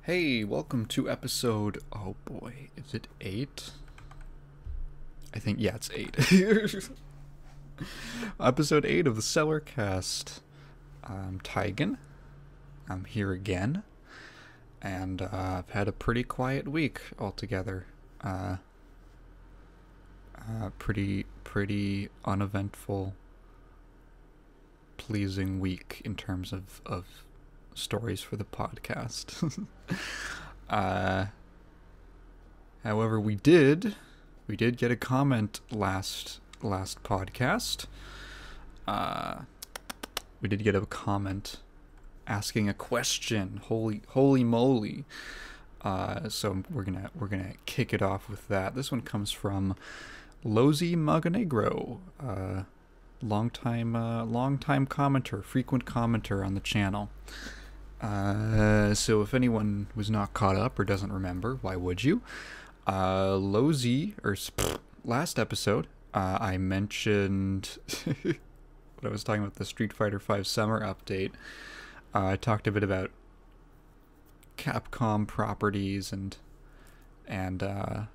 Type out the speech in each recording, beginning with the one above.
Hey, welcome to episode, oh boy, is it 8? I think, yeah, it's 8. Episode 8 of the Cellarcast. I'm Tygan. I'm here again. And I've had a pretty quiet week altogether. Pretty uneventful, pleasing week in terms of stories for the podcast. However, we did get a comment last podcast. We did get a comment asking a question. Holy moly! So we're gonna kick it off with that. This one comes from Lozy Maganegro, longtime commenter, frequent commenter on the channel. So if anyone was not caught up or doesn't remember, why would you? Lozy, or last episode, I mentioned when I was talking about the Street Fighter V Summer update. I talked a bit about Capcom properties and how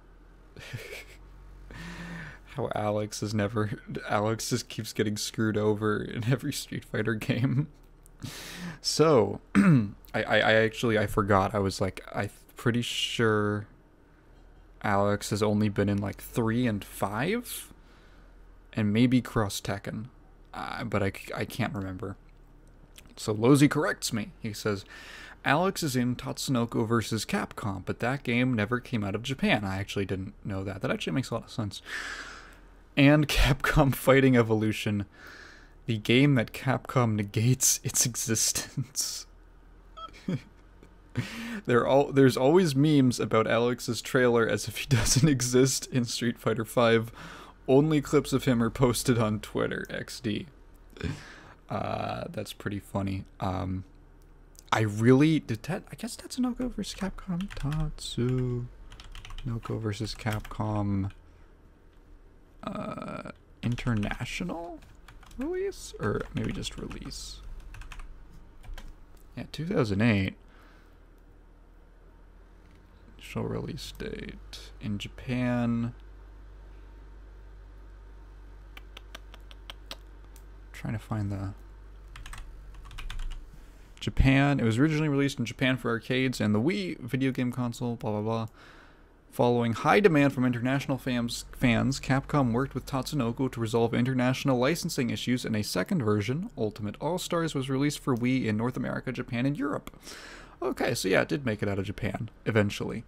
Alex just keeps getting screwed over in every Street Fighter game. So, I forgot. I was like, I'm pretty sure Alex has only been in like 3 and 5, and maybe Cross Tekken, but I can't remember. So Lozy corrects me. He says, Alex is in Tatsunoko vs. Capcom, but that game never came out of Japan. I actually didn't know that. That actually makes a lot of sense. And Capcom Fighting Evolution, the game that Capcom negates its existence. There's always memes about Alex's trailer as if he doesn't exist in Street Fighter V. Only clips of him are posted on Twitter, XD. That's pretty funny. I guess Tatsunoko vs. Capcom. Tatsunoko vs. Capcom international release? Or maybe just release. Yeah, 2008. Initial release date. In Japan. Trying to find the Japan. It was originally released in Japan for arcades and the Wii video game console, blah blah blah. Following high demand from international fans, Capcom worked with Tatsunoko to resolve international licensing issues, and a second version, Ultimate All-Stars, was released for Wii in North America, Japan, and Europe. Okay, so yeah, it did make it out of Japan, eventually.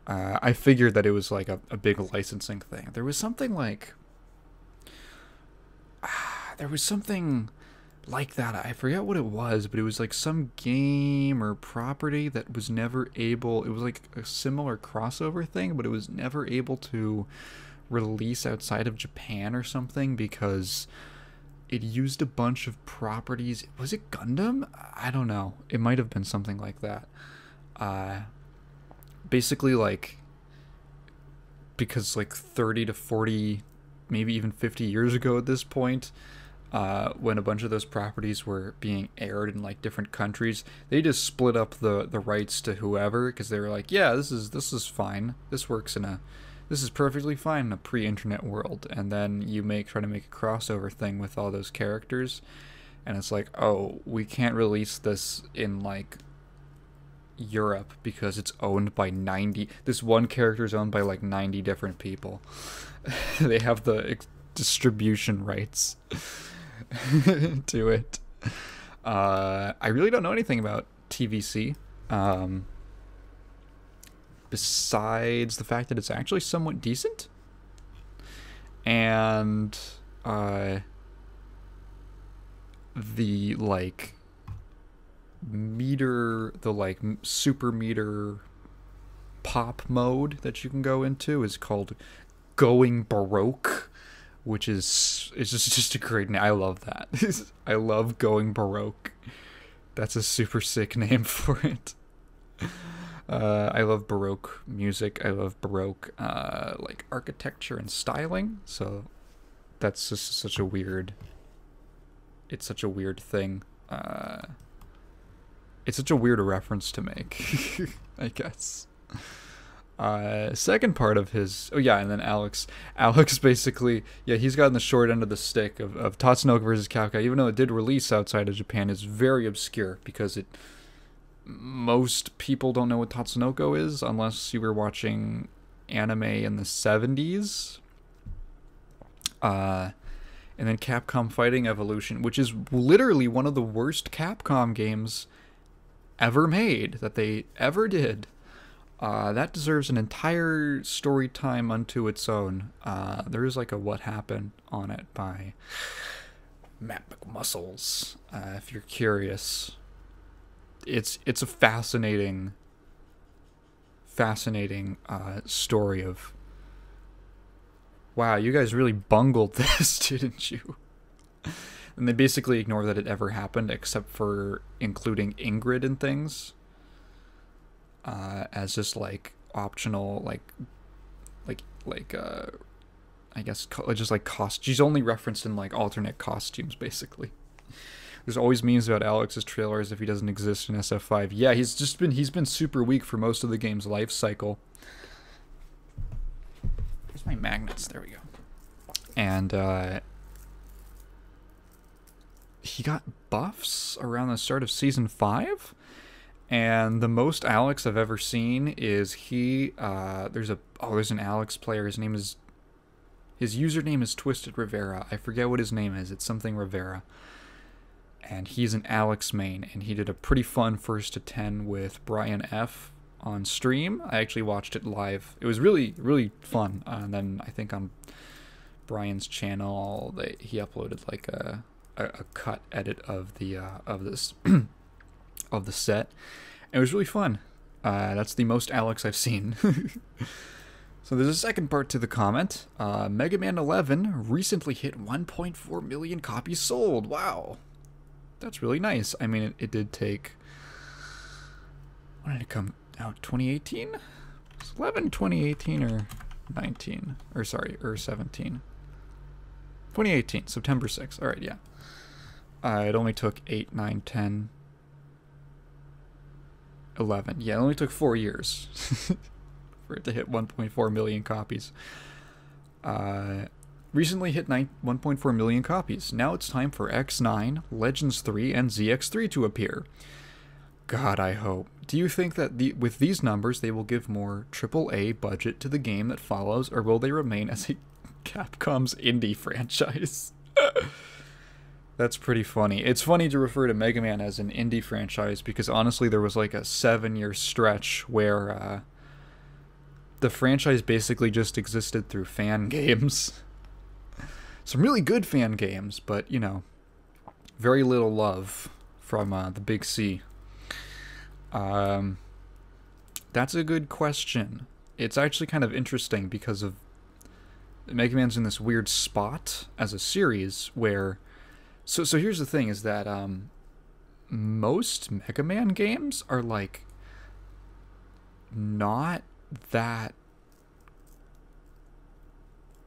I figured that it was like a big licensing thing. There was something like that. I forget what it was, but it was like some game or property that was never able, it was like a similar crossover thing, but it was never able to release outside of Japan or something because it used a bunch of properties. Was it Gundam? I don't know. It might have been something like that. Basically, like, because like 30 to 40, maybe even 50 years ago at this point, when a bunch of those properties were being aired in like different countries, they just split up the rights to whoever, because they were like, yeah, this is fine, this is perfectly fine in a pre-internet world. And then you try to make a crossover thing with all those characters, and it's like, oh, we can't release this in like Europe because it's owned by 90, this one character is owned by like 90 different people. They have the distribution rights to it. I really don't know anything about TVC, besides the fact that it's actually somewhat decent, and the like super meter pop mode that you can go into is called Going Baroque, which is just a great name. I love that. I love Going Baroque. That's a super sick name for it. I love Baroque music. I love Baroque like architecture and styling. So that's just such a weird thing. it's such a weird reference to make, I guess. Second part of his, oh yeah, and then Alex basically, yeah, he's gotten the short end of the stick of Tatsunoko versus Capcom, even though it did release outside of Japan. Is very obscure because most people don't know what Tatsunoko is unless you were watching anime in the 70s. And then Capcom Fighting Evolution, which is literally one of the worst Capcom games ever made, that they ever did. That deserves an entire story time unto its own. There is like a what happened on it by Matt McMuscles, if you're curious. It's a fascinating story of, wow, you guys really bungled this, didn't you? And they basically ignore that it ever happened, except for including Ingrid and things as just like optional, I guess just like she's only referenced in like alternate costumes, basically. There's always memes about Alex's trailer as if he doesn't exist in SF5. Yeah, he's been super weak for most of the game's life cycle. Where's my magnets? There we go. And he got buffs around the start of season 5, and the most Alex I've ever seen is there's an Alex player. His username is Twisted Rivera. I forget what his name is. It's something Rivera. And he's an Alex main, and he did a pretty fun 1st to 10 with Brian F on stream. I actually watched it live. It was really, really fun. And then I think on Brian's channel, he uploaded like a cut edit of this of the set. It was really fun. That's the most Alex I've seen. So there's a second part to the comment. Mega Man 11 recently hit 1.4 million copies sold. Wow. That's really nice. I mean, it did take... When did it come out? 2018? Was 11 2018 or 19? Or 17? 2018, September 6th. Alright, yeah. It only took 8, 9, 10, 11. Yeah, it only took 4 years for it to hit 1.4 million copies. Recently hit 1.4 million copies. Now it's time for X9, Legends 3, and ZX3 to appear. God, I hope. Do you think that with these numbers they will give more AAA budget to the game that follows, or will they remain as Capcom's indie franchise? That's pretty funny. It's funny to refer to Mega Man as an indie franchise because honestly there was like a 7-year stretch where the franchise basically just existed through fan games. Some really good fan games, but, you know, very little love from the Big C. That's a good question. It's actually kind of interesting because of Mega Man's in this weird spot as a series where... So here's the thing, is that most Mega Man games are, like, not that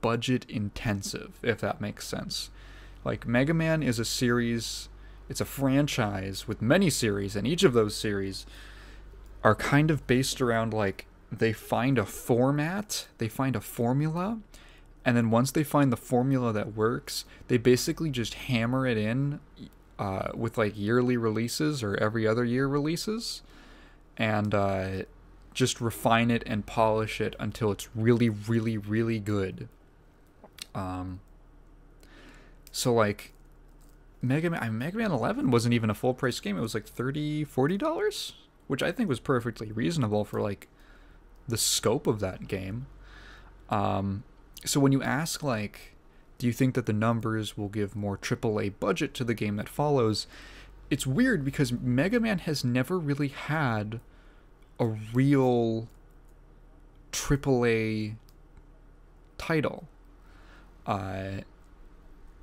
budget intensive, if that makes sense. Like, Mega Man is a series, it's a franchise with many series, and each of those series are kind of based around, like, they find a format, they find a formula, and then once they find the formula that works, they basically just hammer it in with, like, yearly releases or every other year releases, and just refine it and polish it until it's really, really, really good. So like Mega Man 11 wasn't even a full price game. It was like $30-$40, which I think was perfectly reasonable for like the scope of that game. So when you ask like, do you think that the numbers will give more AAA budget to the game that follows? It's weird because Mega Man has never really had a real AAA title.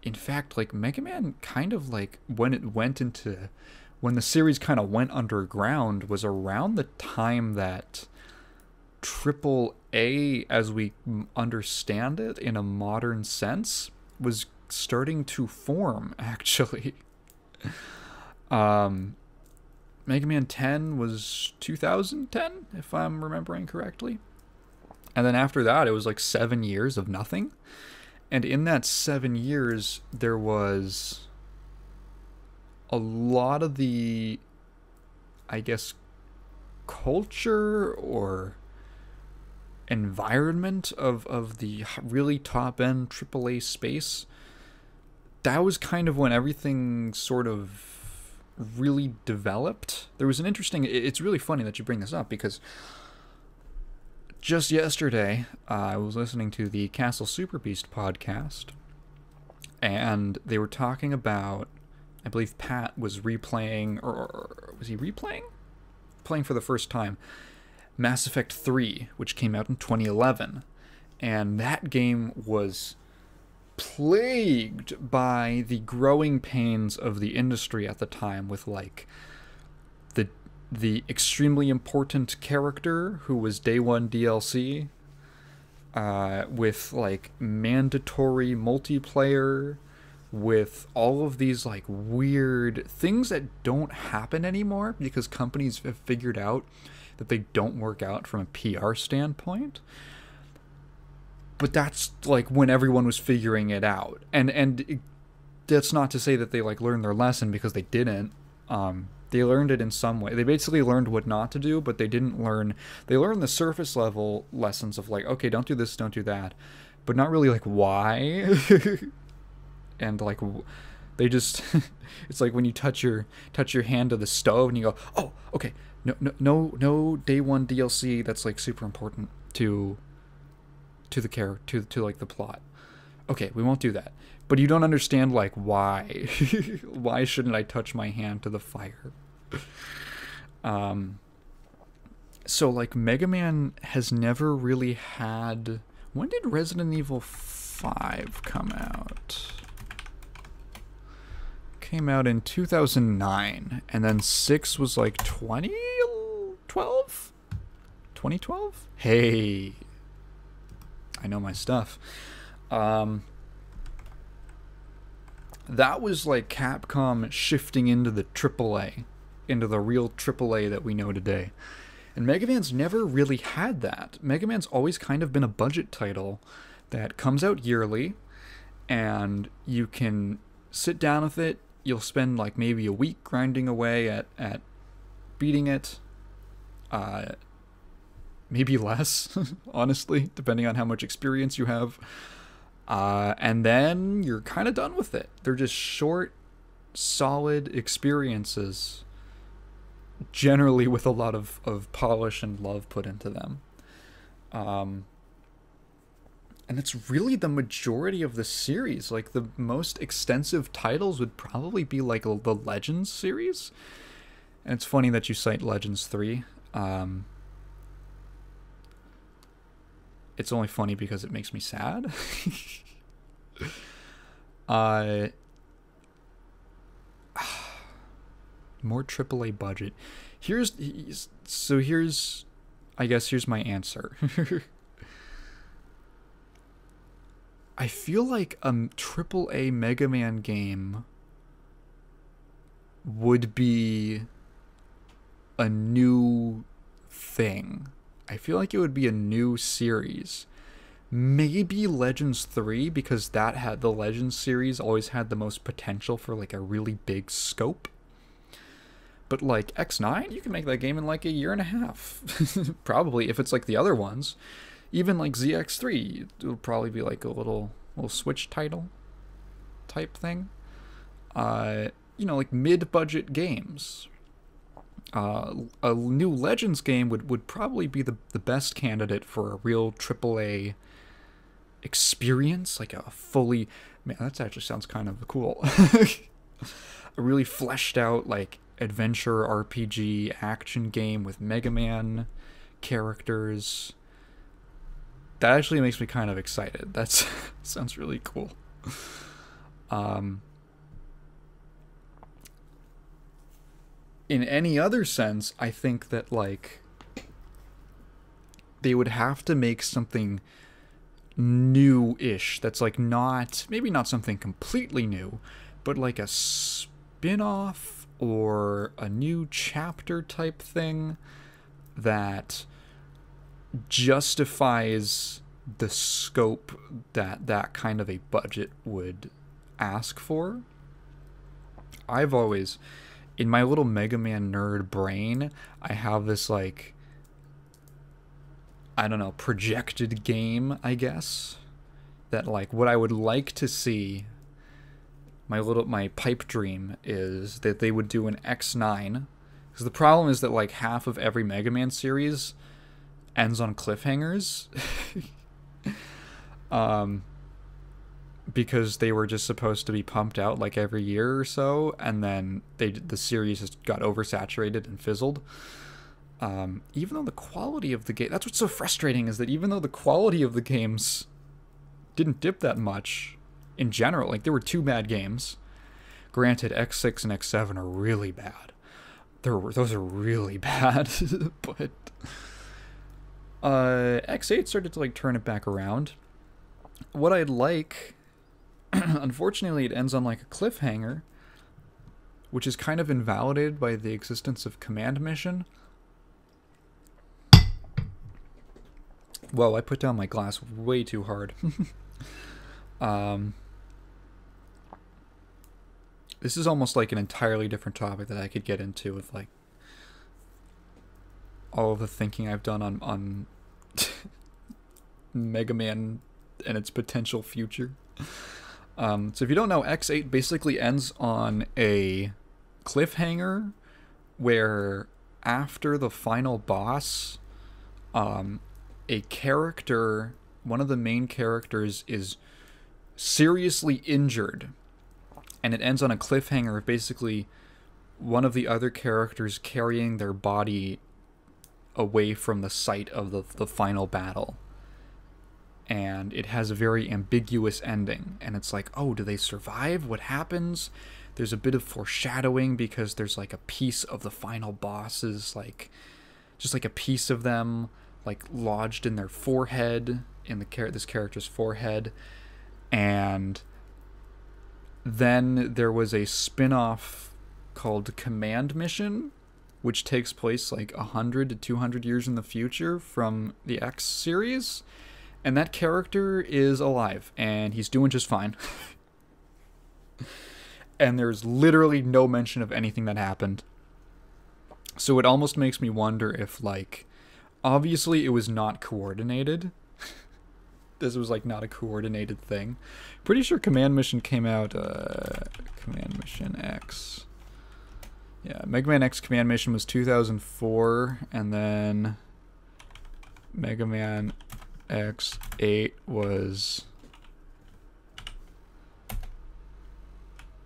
In fact, like, Mega Man kind of, like, when the series kind of went underground was around the time that AAA, as we understand it in a modern sense, was starting to form, actually. Mega Man 10 was 2010, if I'm remembering correctly. And then after that, it was like 7 years of nothing. And in that 7 years, there was a lot of the, I guess, culture or environment of the really top-end AAA space. That was kind of when everything sort of really developed. There was an interesting... It's really funny that you bring this up, because just yesterday, I was listening to the Castle Super Beast podcast, and they were talking about... I believe Pat was replaying... Or was he replaying? Playing for the first time Mass Effect 3, which came out in 2011. And that game was plagued by the growing pains of the industry at the time, with like the extremely important character who was day one DLC, with like mandatory multiplayer, with all of these like weird things that don't happen anymore because companies have figured out that they don't work out from a PR standpoint. But that's like when everyone was figuring it out, and that's not to say that they like learned their lesson, because they didn't. They learned it in some way. They basically learned what not to do, but they didn't learn. They learned the surface level lessons of like, okay, don't do this, don't do that, but not really like why. And like they just it's like when you touch your hand to the stove and you go, oh, okay, no day one DLC that's like super important to the character, to like the plot. Okay, we won't do that. But you don't understand like why. Why shouldn't I touch my hand to the fire? So like Mega Man has never really had... When did Resident Evil 5 come out? Came out in 2009, and then 6 was like 2012? 2012? Hey, I know my stuff. That was like Capcom shifting into the AAA, into the real AAA that we know today. And Mega Man's never really had that. Mega Man's always kind of been a budget title that comes out yearly, and you can sit down with it. You'll spend like maybe a week grinding away at beating it. Maybe less, honestly, depending on how much experience you have. And then you're kind of done with it. They're just short, solid experiences, generally with a lot of polish and love put into them. And it's really the majority of the series. Like, the most extensive titles would probably be like the Legends series. And it's funny that you cite Legends 3. It's only funny because it makes me sad. More AAA budget. Here's my answer. I feel like a AAA Mega Man game would be a new thing. I feel like it would be a new series. Maybe Legends 3, because that had the Legends series always had the most potential for like a really big scope. But like X9, you can make that game in like a year and a half. Probably, if it's like the other ones. Even like ZX3, it'll probably be like a little Switch title type thing. Like mid-budget games. A new Legends game would probably be the best candidate for a real AAA experience, like a fully... Man, that actually sounds kind of cool. A really fleshed out, like, adventure RPG action game with Mega Man characters. That actually makes me kind of excited. That sounds really cool. In any other sense, I think that, like, they would have to make something new-ish that's, like, maybe not something completely new, but, like, a spin-off or a new chapter type thing that justifies the scope that that kind of a budget would ask for. I've always, in my little Mega Man nerd brain, I have this, like, I don't know, projected game, I guess, that, like, what I would like to see, my pipe dream is that they would do an X9, because the problem is that, like, half of every Mega Man series ends on cliffhangers. Because they were just supposed to be pumped out like every year or so, and then the series just got oversaturated and fizzled. Even though the quality of the game, that's what's so frustrating, is that even though the quality of the games didn't dip that much in general, like there were 2 bad games. Granted, X6 and X7 are really bad. Those are really bad, but X8 started to like turn it back around. What I'd like, unfortunately, it ends on like a cliffhanger, which is kind of invalidated by the existence of Command Mission. Whoa, I put down my glass way too hard. This is almost like an entirely different topic that I could get into with like all of the thinking I've done on Mega Man and its potential future. So if you don't know, X8 basically ends on a cliffhanger where after the final boss, a character, one of the main characters, is seriously injured, and it ends on a cliffhanger of basically one of the other characters carrying their body away from the site of the final battle. And it has a very ambiguous ending, and it's like, oh, do they survive? What happens? There's a bit of foreshadowing because there's like a piece of the final bosses, like just like a piece of them like lodged in their forehead, in this character's forehead. And then there was a spin-off called Command Mission, which takes place like 100 to 200 years in the future from the X series. And that character is alive, and he's doing just fine. And there's literally no mention of anything that happened. So it almost makes me wonder if, like, obviously it was not coordinated. This was, like, not a coordinated thing. Pretty sure Command Mission came out, Command Mission X. Yeah, Mega Man X Command Mission was 2004, and then Mega Man X8 was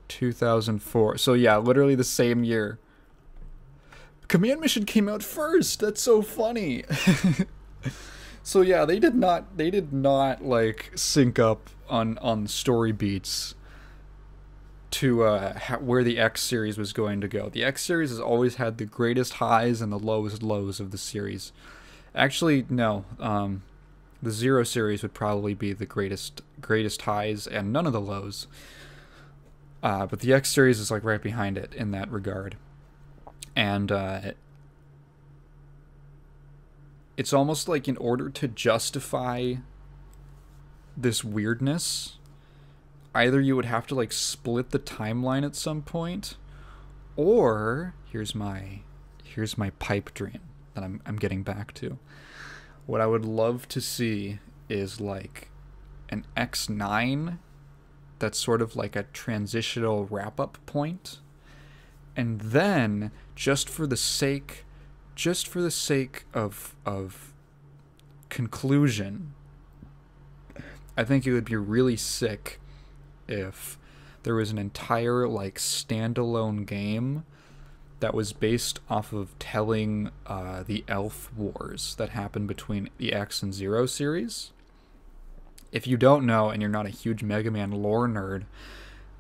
2004. So yeah, literally the same year. Command Mission came out first. That's so funny. So yeah, they did not like sync up on story beats to where the X series was going to go. The X series has always had the greatest highs and the lowest lows of the series. Actually, no. The Zero series would probably be the greatest highs and none of the lows. But the X series is like right behind it in that regard. And it's almost like in order to justify this weirdness, either you would have to like split the timeline at some point, or here's my pipe dream that I'm getting back to. What I would love to see is like an X9 that's sort of like a transitional wrap-up point. And then, just for the sake of conclusion, I think it would be really sick if there was an entire like standalone game that was based off of telling the Elf Wars that happened between the X and Zero series. If you don't know, and you're not a huge Mega Man lore nerd,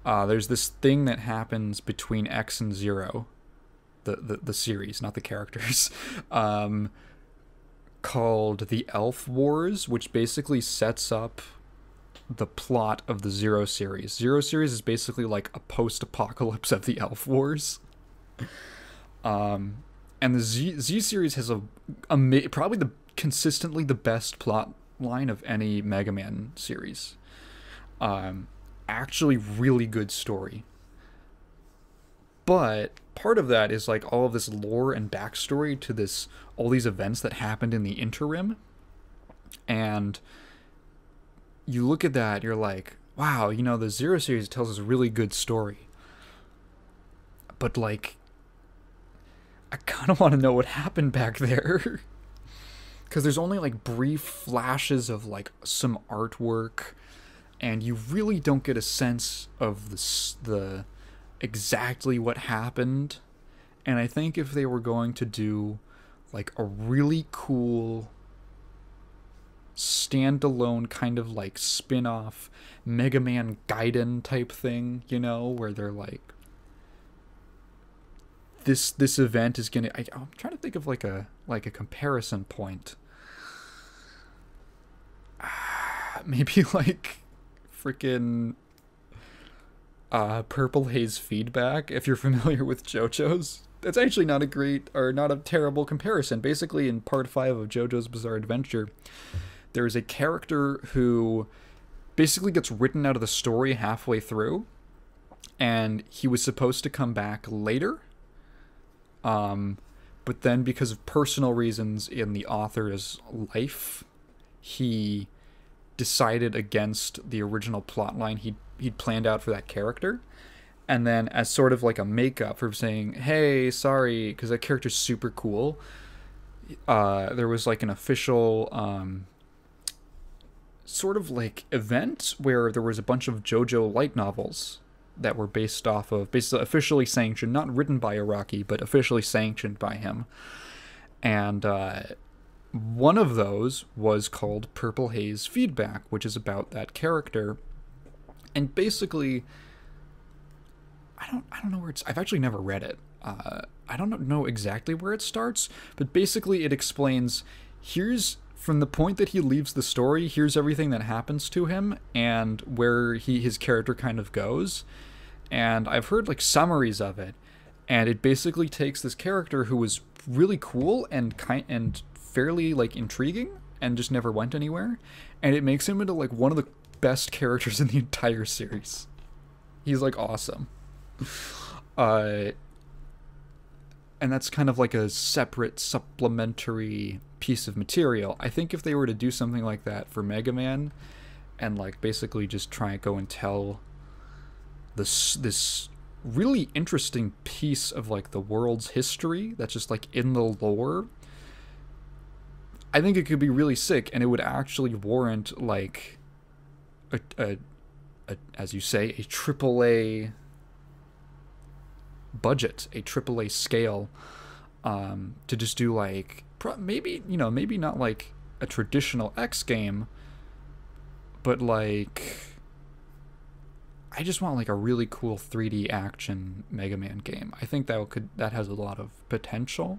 there's this thing that happens between X and Zero, the series, not the characters, called the Elf Wars, which basically sets up the plot of the Zero series. Zero series is basically like a post-apocalypse of the Elf Wars. And the Z series has probably consistently the best plot line of any Mega Man series. Actually, really good story. But part of that is like all of this lore and backstory to all these events that happened in the interim. And you look at that, you're like, wow, the Zero series tells us a really good story. But like, I kind of want to know what happened back there. Because there's only like brief flashes of like some artwork, and you really don't get a sense of the exactly what happened. And I think if they were going to do like a really cool standalone kind of like spin-off Mega Man Gaiden type thing, where they're like, this event is gonna, I'm trying to think of like a comparison point. Maybe like freaking Purple Haze Feedback, if you're familiar with JoJo's. That's actually not a terrible comparison. Basically, in part 5 of JoJo's Bizarre Adventure, there's a character who basically gets written out of the story halfway through, and he was supposed to come back later, but then because of personal reasons in the author's life, he decided against the original plotline he'd planned out for that character. And then as sort of like a makeup for saying, hey, sorry, because that character's super cool, there was like an official sort of like event where there was a bunch of JoJo light novels that were based officially sanctioned, not written by Araki, but officially sanctioned by him. And one of those was called Purple Haze Feedback, which is about that character. And basically, I don't know where I've actually never read it. I don't know exactly where it starts, but basically it explains, here's from the point that he leaves the story, here's everything that happens to him and where his character kind of goes. And I've heard like summaries of it, and it basically takes this character who was really cool and fairly like intriguing and just never went anywhere, and it makes him into like one of the best characters in the entire series. He's like awesome. And that's kind of like a separate supplementary piece of material. I think if they were to do something like that for Mega Man, and like basically just try and go and tell this really interesting piece of like the world's history that's just like in the lore, I think it could be really sick, and it would actually warrant like a as you say, a AAA budget, a AAA scale, to just do like maybe not like a traditional X game, but like I just want like a really cool 3D action Mega Man game. I think that has a lot of potential.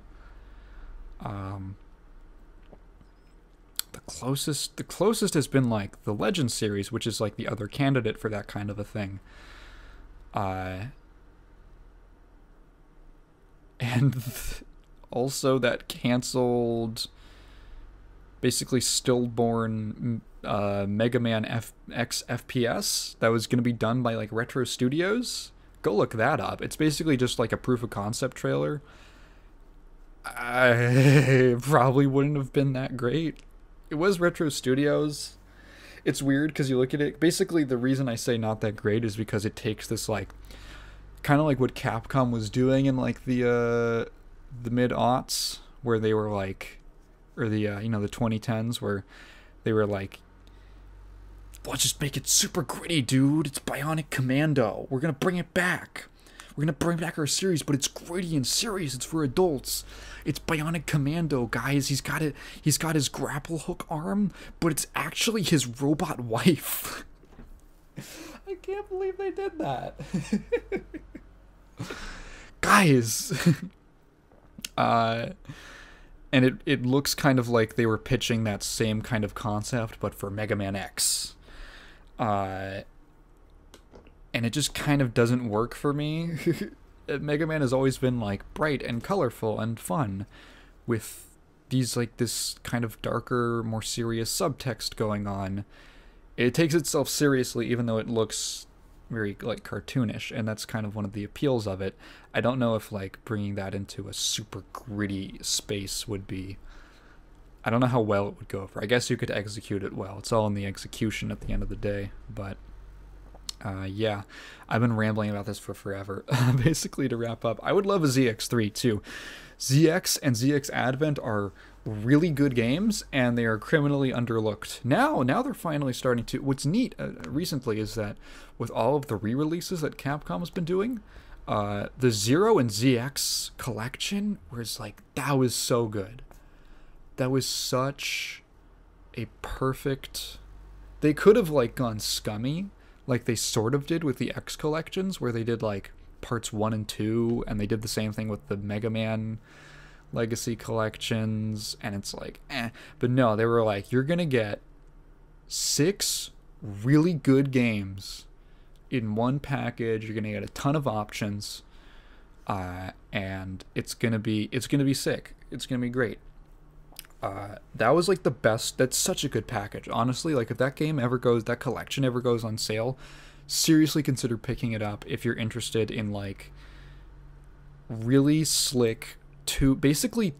The closest has been like the Legend series, which is like the other candidate for that kind of a thing. And also that canceled, basically stillborn Mega Man X FPS that was going to be done by like Retro Studios. Go look that up. It's basically just like a proof of concept trailer. I probably wouldn't have been that great. It was Retro Studios. It's weird because you look at it. Basically, the reason I say not that great is because it takes this like kind of like what Capcom was doing in like the mid-aughts, where they were like, or the the 2010s, where they were like, let's just make it super gritty, dude. It's Bionic Commando. We're gonna bring it back. We're gonna bring back our series, but it's gritty and serious. It's for adults. It's Bionic Commando, guys. He's got his grapple hook arm, but it's actually his robot wife. I can't believe they did that. Guys. And it looks kind of like they were pitching that same kind of concept, but for Mega Man X. And it just kind of doesn't work for me. Mega Man has always been like bright and colorful and fun, with these like this kind of darker, more serious subtext going on. It takes itself seriously, even though it looks very like cartoonish, and that's kind of one of the appeals of it. I don't know if like bringing that into a super gritty space would be. I don't know how well it would go over. I guess you could execute it well. It's all in the execution at the end of the day, but. Yeah, I've been rambling about this for forever. Basically, to wrap up, I would love a ZX3 too. ZX and ZX Advent are really good games, and they are criminally underlooked. Now they're finally starting to. What's neat recently is that with all of the re-releases that Capcom's been doing, the Zero and ZX collection was like, that was so good. That was such a perfect. They could have like gone scummy, like they sort of did with the X collections, where they did like parts 1 and 2, and they did the same thing with the Mega Man Legacy collections, and it's like, eh. But no, they were like, you're gonna get 6 really good games in one package. You're gonna get a ton of options, and it's gonna be sick. It's gonna be great. That was like the best. That's such a good package, honestly. Like if that collection ever goes on sale, seriously consider picking it up if you're interested in like really slick basically,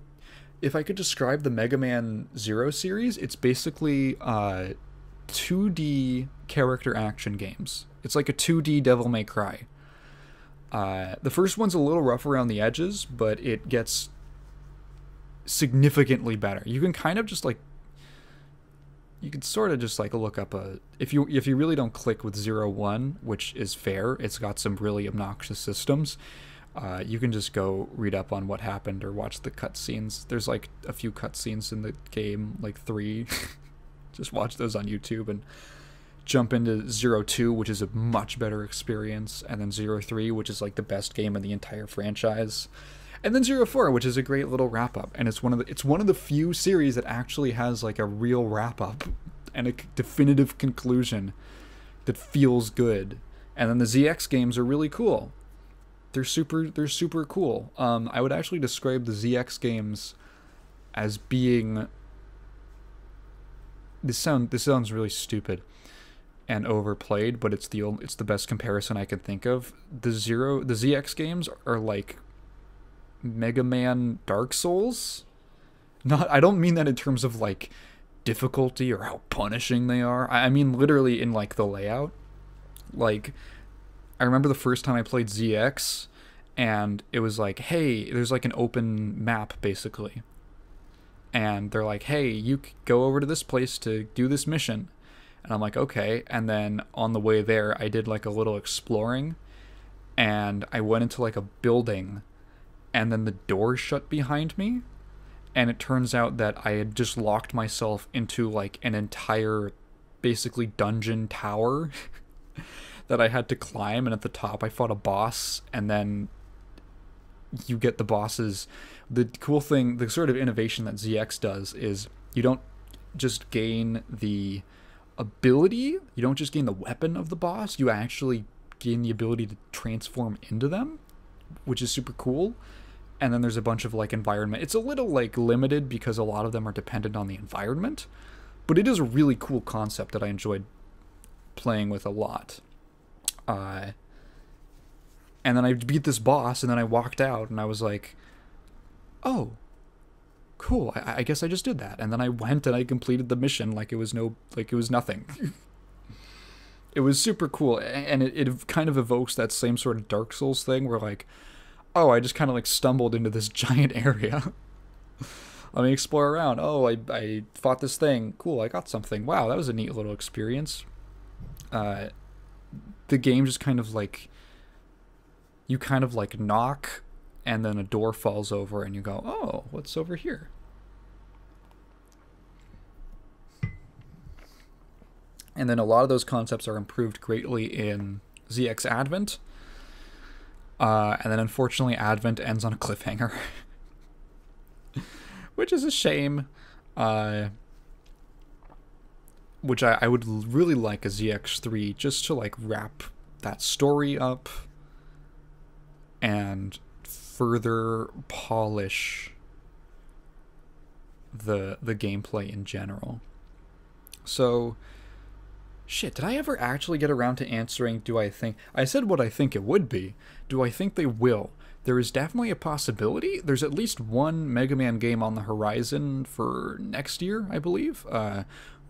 if I could describe the Mega Man Zero series, it's basically 2D character action games. It's like a 2D Devil May Cry. The first one's a little rough around the edges, but it gets significantly better. You can kind of just like, you could sort of just like look up if you really don't click with 0-1, which is fair, it's got some really obnoxious systems, you can just go read up on what happened or watch the cutscenes. There's like a few cutscenes in the game, like 3. Just watch those on YouTube and jump into 0-2, which is a much better experience, and then 0-3, which is like the best game in the entire franchise. And then 0-4, which is a great little wrap-up, and it's one of the few series that actually has like a real wrap-up and a definitive conclusion that feels good. And then the ZX games are really cool. They're super cool. I would actually describe the ZX games as being. This sounds really stupid and overplayed, but it's the best comparison I can think of. The ZX games are like Mega Man Dark Souls. I don't mean that in terms of like difficulty or how punishing they are. I mean literally in like the layout. Like I remember the first time I played ZX, and it was like, hey, there's like an open map basically, and they're like, hey, you go over to this place to do this mission, and I'm like, okay. And then on the way there, I did like a little exploring, and I went into like a building, and then the door shut behind me, and it turns out that I had just locked myself into like an entire basically dungeon tower that I had to climb, and at the top I fought a boss, and then you get the bosses. The cool thing, the sort of innovation that ZX does is you don't just gain the ability, you don't just gain the weapon of the boss, you actually gain the ability to transform into them, which is super cool. And then there's a bunch of like environment. It's a little like limited because a lot of them are dependent on the environment, but it is a really cool concept that I enjoyed playing with a lot. And then I beat this boss, and then I walked out, and I was like, oh, cool, I guess I just did that. And then I went and I completed the mission like it was nothing. It was super cool, and it kind of evokes that same sort of Dark Souls thing where like, oh, I just kind of like stumbled into this giant area. Let me explore around. Oh, I fought this thing. Cool, I got something. Wow, that was a neat little experience. The game just kind of like, you kind of like knock, and then a door falls over, and you go, oh, what's over here? And then a lot of those concepts are improved greatly in ZX Advent. And then unfortunately Advent ends on a cliffhanger. Which is a shame. Which I would really like a ZX3 just to like wrap that story up and further polish the gameplay in general. So, shit, did I ever actually get around to answering, do I think... I said what I think it would be. Do I think they will? There is definitely a possibility. There's at least one Mega Man game on the horizon for next year, I believe.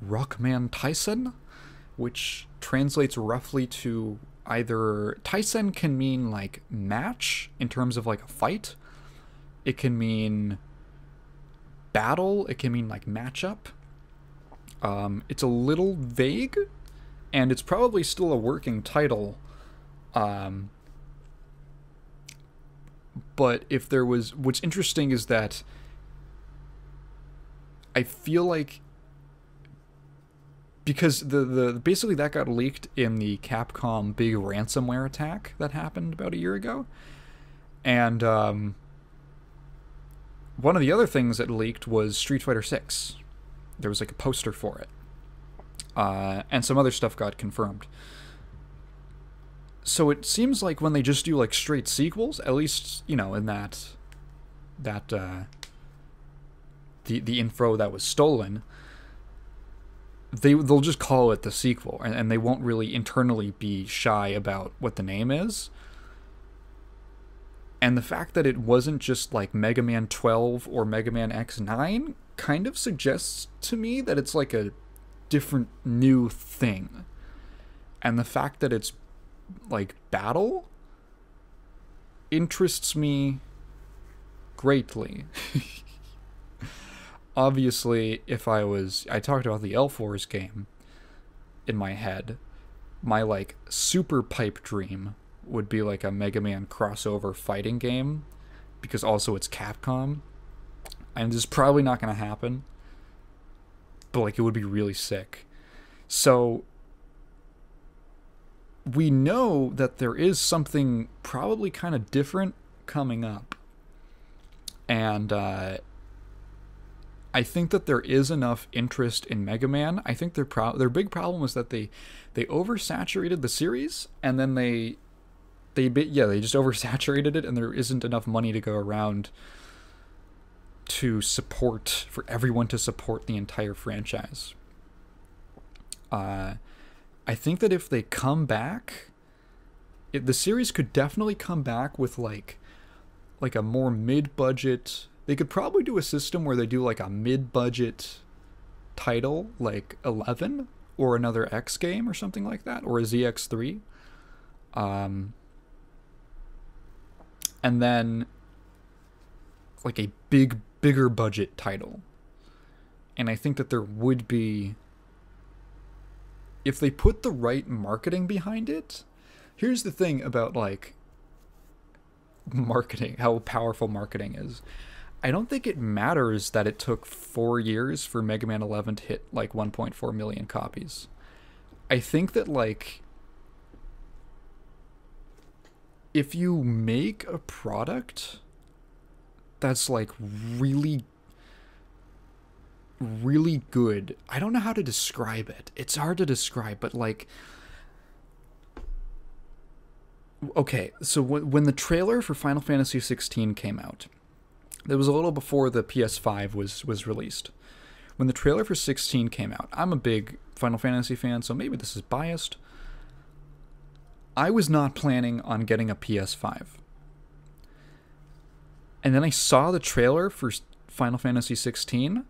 Rockman Tyson, which translates roughly to either... Tyson can mean, like, match, in terms of, like, a fight. It can mean battle. It can mean, like, matchup. It's a little vague, and it's probably still a working title. But if there was... What's interesting is that I feel like... Because the basically that got leaked in the Capcom big ransomware attack that happened about a year ago. And one of the other things that leaked was Street Fighter 6. There was like a poster for it. And some other stuff got confirmed. So it seems like when they just do like straight sequels, at least, you know, in that the info that was stolen, they'll just call it the sequel, and they won't really internally be shy about what the name is. And the fact that it wasn't just like Mega Man 12 or Mega Man X9 kind of suggests to me that it's like a different new thing. And the fact that it's like battle interests me greatly. Obviously, if I talked about the L4's game in my head, my like super pipe dream would be like a Mega Man crossover fighting game, because also it's Capcom, and this is probably not going to happen, but like it would be really sick. So we know that there is something probably kind of different coming up, and I think that there is enough interest in Mega Man. I think their big problem was that they oversaturated the series, and then they just oversaturated it, and there isn't enough money to go around for everyone to support the entire franchise. I think that if they come back, the series could definitely come back with like a more mid-budget. They could probably do a system where they do like a mid-budget title, like 11, or another X game or something like that, or a ZX3. And then like a bigger budget title. And I think that there would be, if they put the right marketing behind it. Here's the thing about like marketing, how powerful marketing is. I don't think it matters that it took 4 years for Mega Man 11 to hit like 1.4 million copies. I think that like if you make a product that's like really good, I don't know how to describe it. It's hard to describe, but like, okay, so when the trailer for Final Fantasy 16 came out, it was a little before the PS5 was released. When the trailer for 16 came out, I'm a big Final Fantasy fan, so maybe this is biased. I was not planning on getting a PS5. And then I saw the trailer for Final Fantasy 16,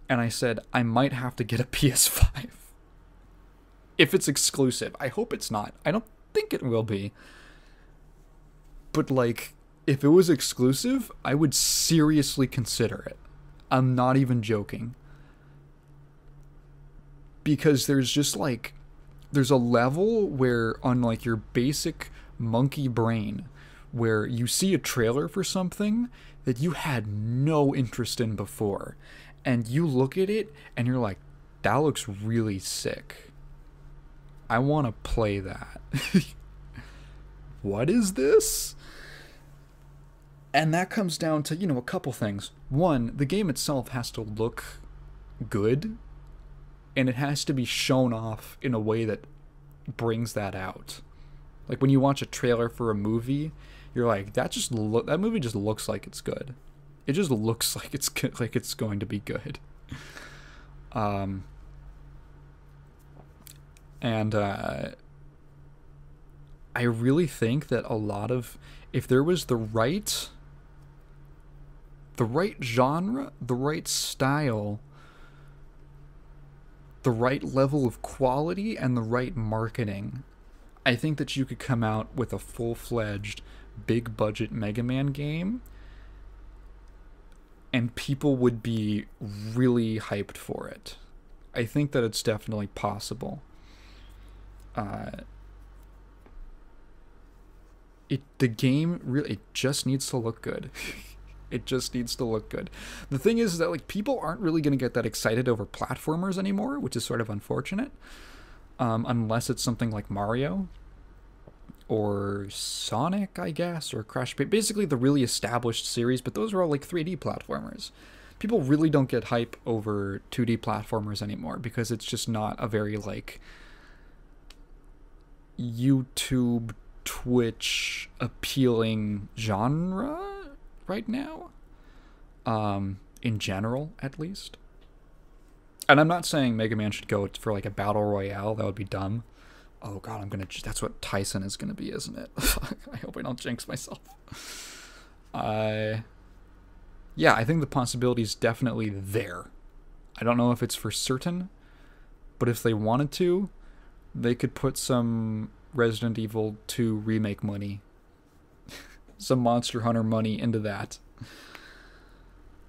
and I said, I might have to get a PS5. If it's exclusive. I hope it's not. I don't think it will be. But like, if it was exclusive, I would seriously consider it. I'm not even joking. Because there's just like, there's a level where on like your basic monkey brain, where you see a trailer for something that you had no interest in before, and you look at it and you're like, that looks really sick. I want to play that. What is this? And that comes down to, you know, a couple things. One, the game itself has to look good, and it has to be shown off in a way that brings that out. Like when you watch a trailer for a movie, you're like, that movie just looks like it's good. It just looks like it's good, like it's going to be good. And I really think that a lot of, if there was the right genre, the right style, the right level of quality, and the right marketing, I think that you could come out with a full-fledged, big-budget Mega Man game, and people would be really hyped for it. I think that it's definitely possible. The game really, it just needs to look good. It just needs to look good. The thing is that like people aren't really going to get that excited over platformers anymore, which is sort of unfortunate. Unless it's something like Mario or Sonic, I guess, or Crash. Basically the really established series, but those are all like 3D platformers. People really don't get hype over 2D platformers anymore because it's just not a very like YouTube, Twitch appealing genre right now, in general at least. And I'm not saying Mega Man should go for like a battle royale. That would be dumb. Oh god, that's what Tyson is gonna be, isn't it? I hope I don't jinx myself. Yeah, I think the possibility is definitely there. I don't know if it's for certain, but if they wanted to, they could put some Resident Evil 2 remake money, some Monster Hunter money into that.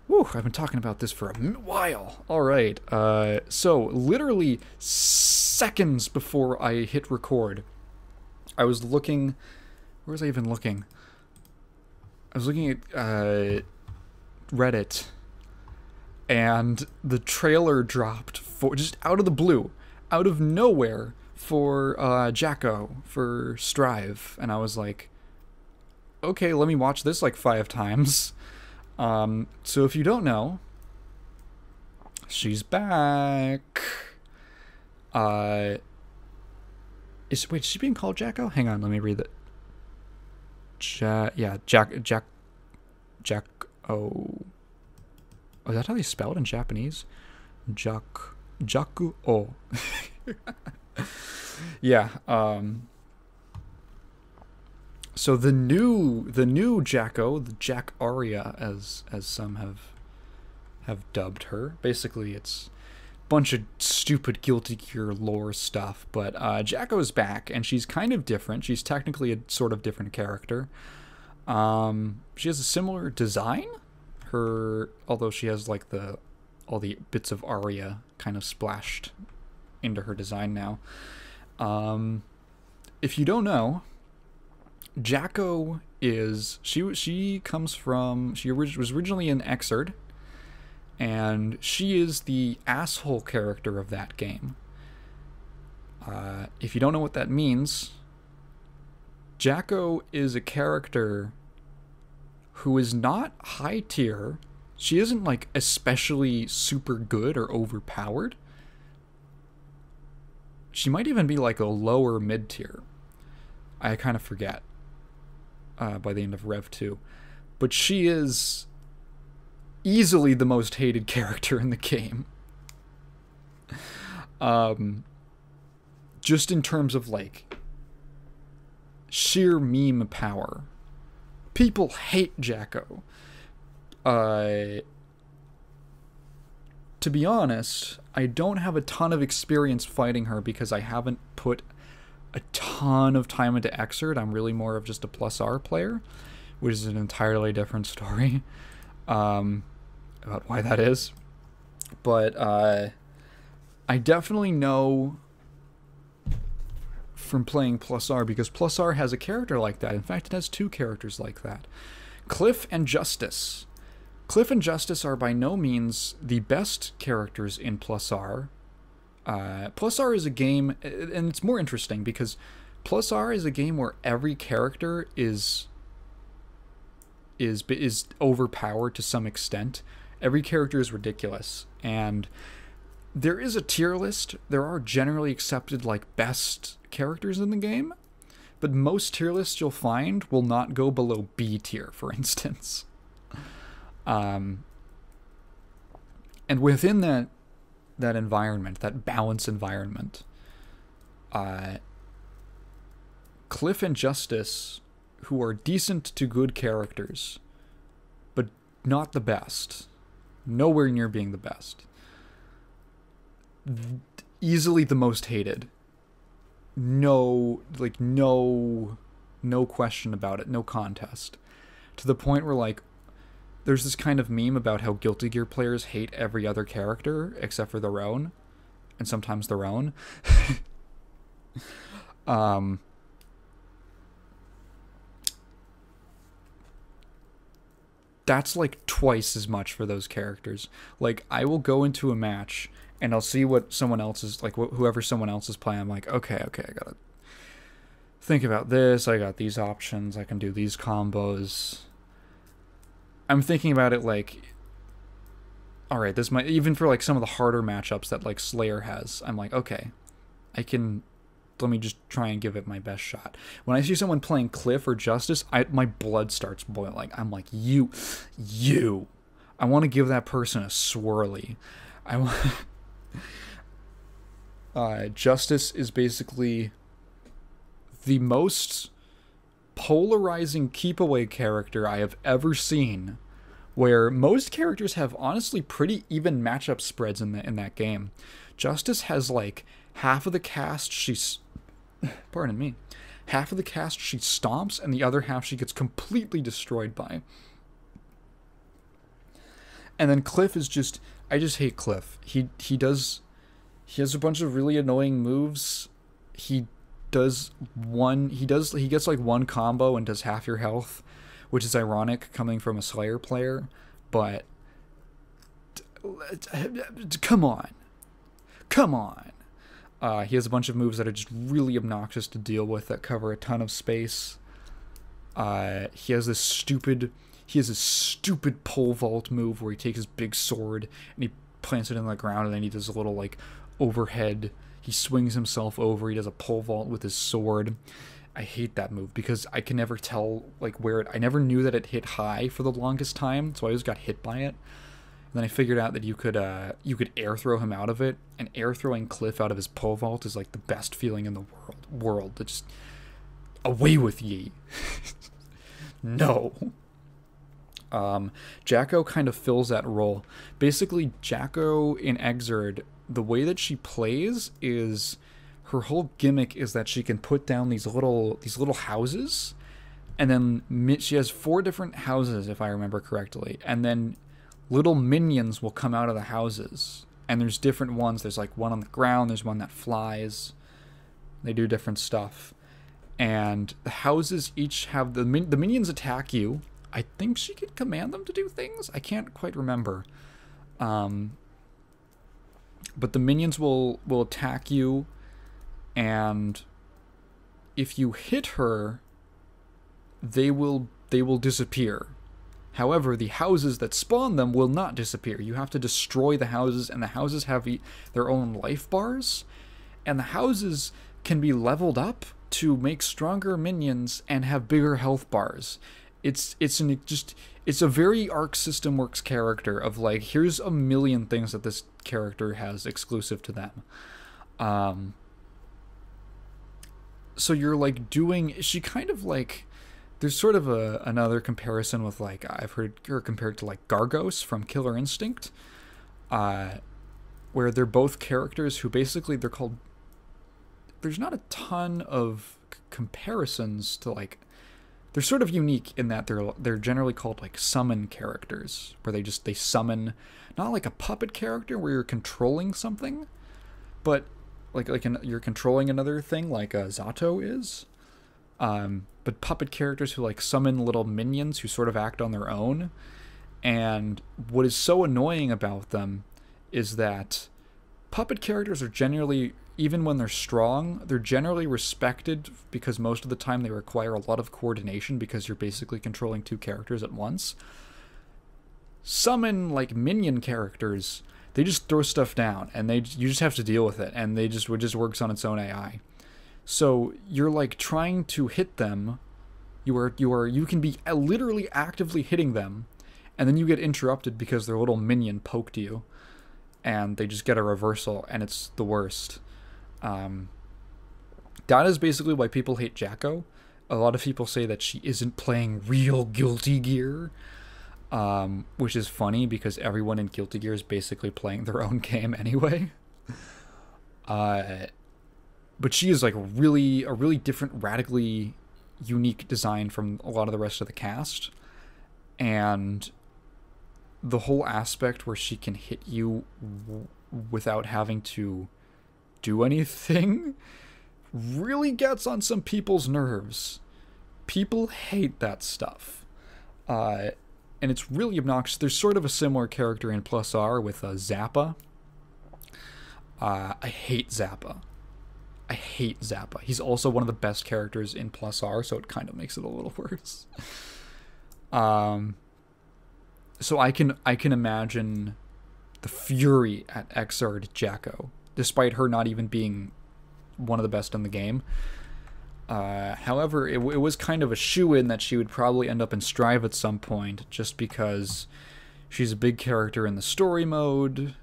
Whew, I've been talking about this for a while. All right, so literally seconds before I hit record, I was looking. Where was I even looking? I was looking at Reddit, and the trailer dropped for just out of the blue, out of nowhere, for Jacko, for Strive, and I was like, okay, let me watch this like 5 times. So if you don't know, she's back. Wait, is she being called Jacko? Hang on, let me read that. Jack. Oh, is that how they spell it in Japanese? Jaku. Oh. Yeah. So the new Jacko, the Jack Aria, as some have dubbed her. Basically, it's a bunch of stupid Guilty Gear lore stuff. But Jacko's back, and she's kind of different. She's technically a sort of different character. She has a similar design. Although she has like all the bits of Aria kind of splashed into her design now. If you don't know, Jacko was originally an Xrd, and she is the asshole character of that game. If you don't know what that means, Jacko is a character who is not high tier. She isn't like especially super good or overpowered. She might even be like a lower mid tier. I kind of forget by the end of Rev 2. But she is easily the most hated character in the game. Just in terms of like sheer meme power. People hate Jacko. To be honest, I don't have a ton of experience fighting her because I haven't put a ton of time into Xrd. I'm really more of just a plus R player, which is an entirely different story about why that is. But I definitely know from playing plus R, because plus R has a character like that. In fact, it has 2 characters like that. Cliff and Justice. Cliff and Justice are by no means the best characters in plus R. Plus R is a game, and it's more interesting because plus R is a game where every character is overpowered to some extent. Every character is ridiculous, and there is a tier list. There are generally accepted like best characters in the game, but most tier lists you'll find will not go below B tier, for instance. And within that environment, that balanced environment, Cliff and Justice, who are decent to good characters, but not the best, nowhere near being the best, easily the most hated. No question about it, no contest. To the point where, like, there's this kind of meme about how Guilty Gear players hate every other character except for their own, and sometimes their own. That's like twice as much for those characters. Like, I will go into a match and I'll see what someone else is, like, whoever someone else is playing. I'm like, okay, I gotta think about this. I got these options. I can do these combos. I'm thinking about it like, all right, this might, even for like some of the harder matchups that like Slayer has, I'm like, okay, let me just try and give it my best shot. When I see someone playing Cliff or Justice, my blood starts boiling. I'm like, you. I want to give that person a swirly. Justice is basically the most polarizing keep-away character I have ever seen, where most characters have honestly pretty even matchup spreads in that game. Justice has like half of the cast half of the cast she stomps, and the other half she gets completely destroyed by. And then Cliff is just, I just hate Cliff. He has a bunch of really annoying moves. He gets like one combo and does half your health, which is ironic coming from a Slayer player, but come on. He has a bunch of moves that are just really obnoxious to deal with that cover a ton of space. He has this stupid pole vault move where he takes his big sword and he plants it in the ground, and then he does a little like overhead. He swings himself over. He does a pole vault with his sword. I hate that move because I can never tell like where it. I never knew that it hit high for the longest time, so I always got hit by it. And then I figured out that you could air throw him out of it, and air throwing Cliff out of his pole vault is like the best feeling in the world. It's just, away with ye. No. Jacko kind of fills that role. Basically, Jacko in Exerd, the way that she plays is, her whole gimmick is that she can put down these little houses, and then she has 4 different houses, if I remember correctly, and then little minions will come out of the houses, and there's different ones. There's like one on the ground, there's one that flies. They do different stuff, and the houses each have the minions attack you. I think she can command them to do things. I can't quite remember, but the minions will attack you, and if you hit her, they will disappear. However, the houses that spawn them will not disappear. You have to destroy the houses, and the houses have their own life bars, and the houses can be leveled up to make stronger minions and have bigger health bars. It's a very Arc System Works character of like, here's a million things that this character has exclusive to them. So you're like she kind of like, there's sort of another comparison with, like, I've heard her compared to like Gargos from Killer Instinct, where they're both characters who basically there's not a ton of comparisons to, like, they're sort of unique in that they're generally called like summon characters, where they summon, not like a puppet character where you're controlling something, but you're controlling another thing like Zato is. But puppet characters who like summon little minions who sort of act on their own. And what is so annoying about them is that puppet characters are generally, even when they're strong, they're generally respected because most of the time they require a lot of coordination because you're basically controlling 2 characters at once. Summon like minion characters, they just throw stuff down and you just have to deal with it, and it just works on its own AI. So you're like trying to hit them. You can be literally actively hitting them, and then you get interrupted because their little minion poked you, and they just get a reversal, and it's the worst. That is basically why people hate Jacko. A lot of people say that she isn't playing real Guilty Gear, which is funny because everyone in Guilty Gear is basically playing their own game anyway. But she is like a really different, radically unique design from a lot of the rest of the cast. And the whole aspect where she can hit you without having to do anything really gets on some people's nerves. People hate that stuff. And it's really obnoxious. There's sort of a similar character in Plus R with Zappa. I hate Zappa. I hate Zappa. He's also one of the best characters in Plus R, so it kind of makes it a little worse. So I can imagine the fury at Xrd Jacko, despite her not even being one of the best in the game. However, it was kind of a shoo-in that she would probably end up in Strive at some point, just because she's a big character in the story mode,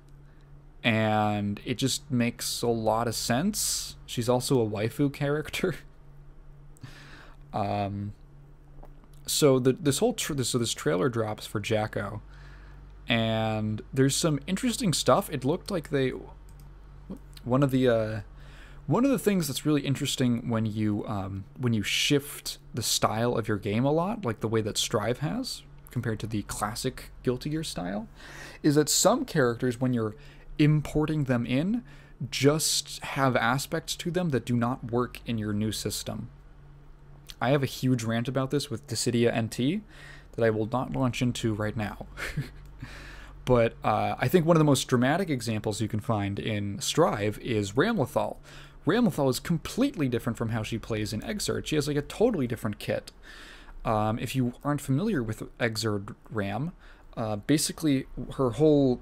and it just makes a lot of sense. She's also a waifu character. So this trailer drops for Jacko, and there's some interesting stuff. It looked like one of the things that's really interesting when you shift the style of your game a lot, like the way that Strive has compared to the classic Guilty Gear style, is that some characters, when you're importing them in, just have aspects to them that do not work in your new system. I have a huge rant about this with Dissidia NT that I will not launch into right now. But I think one of the most dramatic examples you can find in Strive is Ramlethal. Ramlethal is completely different from how she plays in Xrd. She has like a totally different kit. If you aren't familiar with Xrd Ram, basically her whole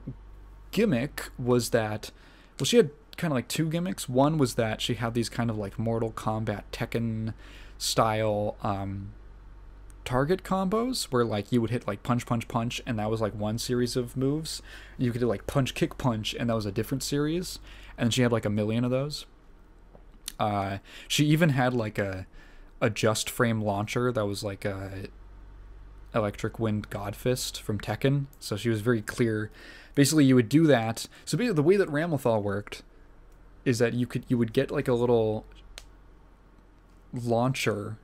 gimmick was that, well, she had kind of like two gimmicks. One was that she had these kind of like Mortal Kombat Tekken style target combos where like you would hit like punch punch punch, and that was like one series of moves. You could do like punch kick punch, and that was a different series, and she had like a million of those. She even had like a just frame launcher that was like a Electric Wind Godfist from Tekken, so she was very clear. Basically you would do that. So basically the way that Ramlethal worked is that you would get like a little launcher.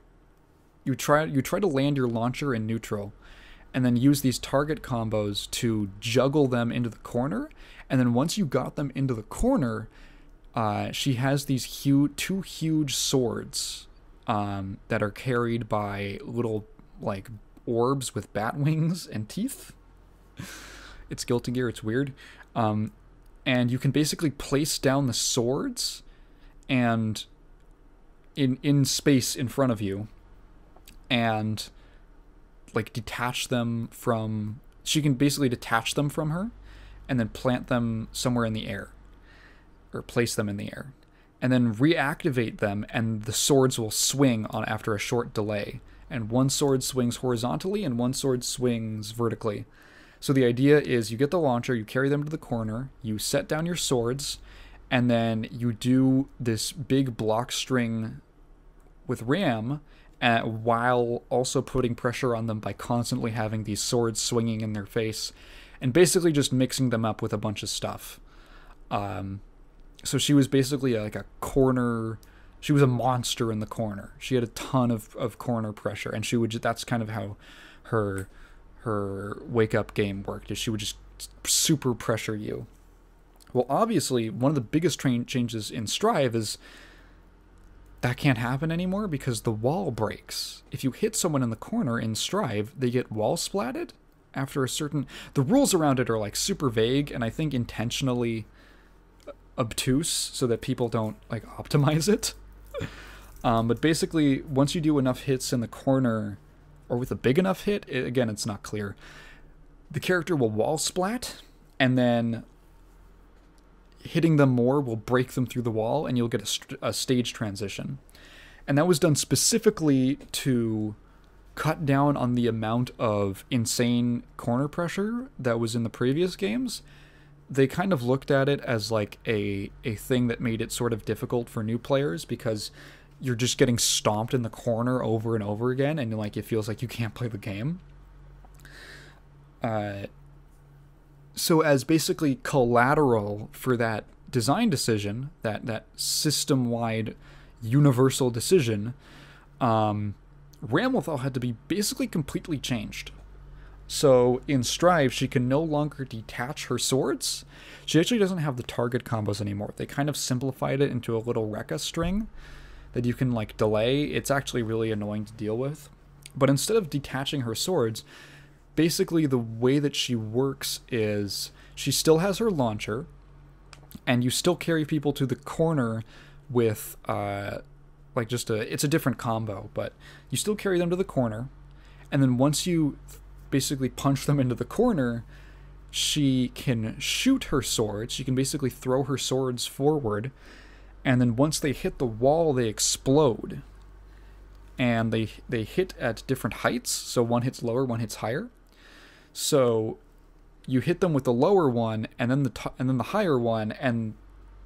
You try to land your launcher in neutral, and then use these target combos to juggle them into the corner. And then once you got them into the corner, she has these two huge swords that are carried by little like orbs with bat wings and teeth. It's Guilty Gear. It's weird. And you can basically place down the swords and in space in front of you, and like detach them from. She can basically detach them from her, and then plant them somewhere in the air, or place them in the air, and then reactivate them, and the swords will swing on after a short delay. And one sword swings horizontally, and one sword swings vertically. So the idea is you get the launcher, you carry them to the corner, you set down your swords, and then you do this big block string with Ram, while also putting pressure on them by constantly having these swords swinging in their face, and basically just mixing them up with a bunch of stuff. So she was basically like a corner. She was a monster in the corner. She had a ton of corner pressure, and that's kind of how her wake up game worked, is she would just super pressure you. Well, obviously one of the biggest changes in Strive is that can't happen anymore because the wall breaks. If you hit someone in the corner in Strive, they get wall splatted after a certain... The rules around it are like super vague, and I think intentionally obtuse so that people don't like optimize it. But basically, once you do enough hits in the corner, or with a big enough hit, again, it's not clear, the character will wall splat, and then hitting them more will break them through the wall, and you'll get a stage transition. And that was done specifically to cut down on the amount of insane corner pressure that was in the previous games. They kind of looked at it as like a thing that made it sort of difficult for new players, because you're just getting stomped in the corner over and over again, and like it feels like you can't play the game. So as basically collateral for that design decision, that system-wide universal decision, Ramlethal had to be basically completely changed. So in Strive, she can no longer detach her swords. She actually doesn't have the target combos anymore. They kind of simplified it into a little Rekka string that you can like delay. It's actually really annoying to deal with. But instead of detaching her swords, basically the way that she works is she still has her launcher, and you still carry people to the corner with like just it's a different combo, but you still carry them to the corner, and then once you basically punch them into the corner, she can shoot her swords. She can basically throw her swords forward, and then once they hit the wall, they explode. And they hit at different heights, so one hits lower, one hits higher. So you hit them with the lower one, and then the higher one, and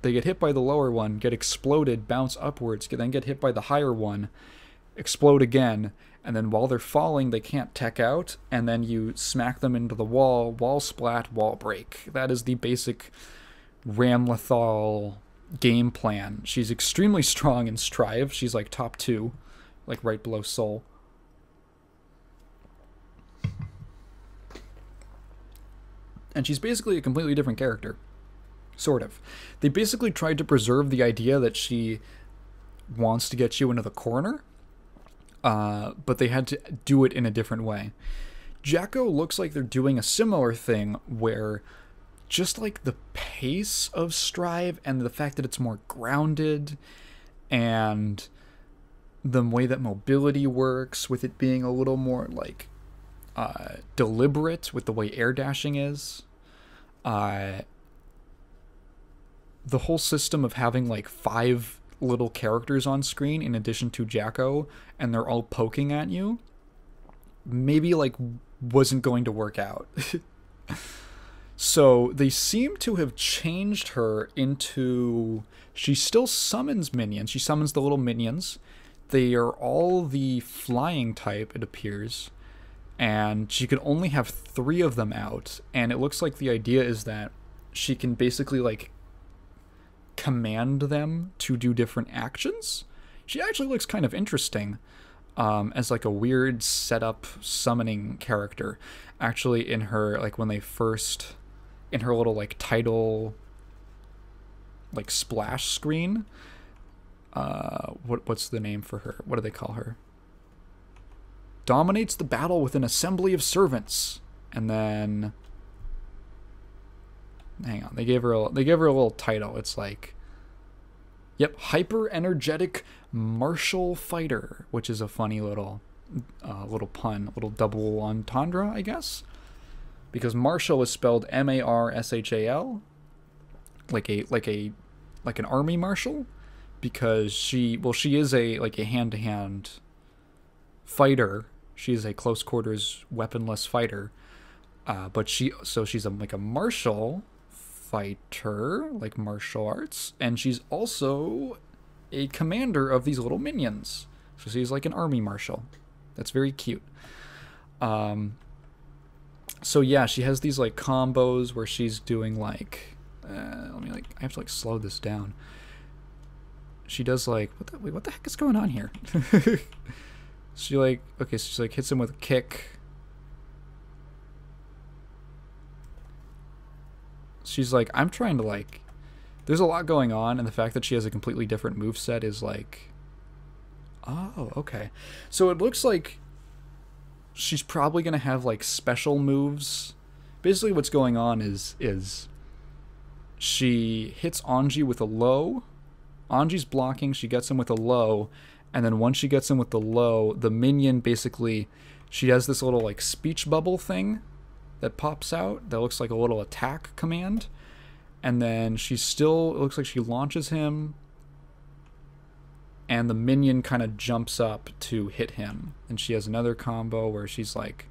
they get hit by the lower one, get exploded, bounce upwards, then get hit by the higher one, explode again, and then while they're falling, they can't tech out, and then you smack them into the wall, wall splat, wall break. That is the basic Ramlethal game plan. She's extremely strong in Strive. She's like top 2, like right below Soul. And she's basically a completely different character. Sort of. They basically tried to preserve the idea that she wants to get you into the corner, but they had to do it in a different way. Jacko looks like they're doing a similar thing, where just like the pace of Strive and the fact that it's more grounded, and the way that mobility works, with it being a little more like deliberate with the way air dashing is. The whole system of having like 5 little characters on screen in addition to Jacko, and they're all poking at you, maybe like wasn't going to work out. So they seem to have changed her into, she still summons minions. She summons the little minions. They are all the flying type, it appears. And she can only have 3 of them out. And it looks like the idea is that she can basically like command them to do different actions. She actually looks kind of interesting as like a weird setup summoning character. Actually, in her, like when they first, in her little like title like splash screen, what's the name for her? What do they call her? Dominates the battle with an assembly of servants. And then, hang on, they gave her a little title. It's like, yep, hyper energetic martial fighter, which is a funny little pun, little double entendre, I guess, because martial is spelled M-A-R-S-H-A-L, like an army marshal, because she is a hand-to-hand fighter. She's a close quarters weaponless fighter, but she's like a martial fighter, like martial arts, and she's also a commander of these little minions. So she's like an army marshal. That's very cute. So yeah, she has these like combos where she's doing like, I have to like slow this down. She does like, what the heck is going on here? She like, okay, so she like hits him with a kick. She's like, I'm trying to like, there's a lot going on, and the fact that she has a completely different moveset is like, oh, okay. So it looks like she's probably going to have like special moves. Basically what's going on is she hits Anji with a low. Anji's blocking, she gets him with a low, and then once she gets him with the low, the minion basically, she has this little like speech bubble thing that pops out that looks like a little attack command, And then she's still, it looks like she launches him, and the minion kind of jumps up to hit him. And she has another combo where she's like,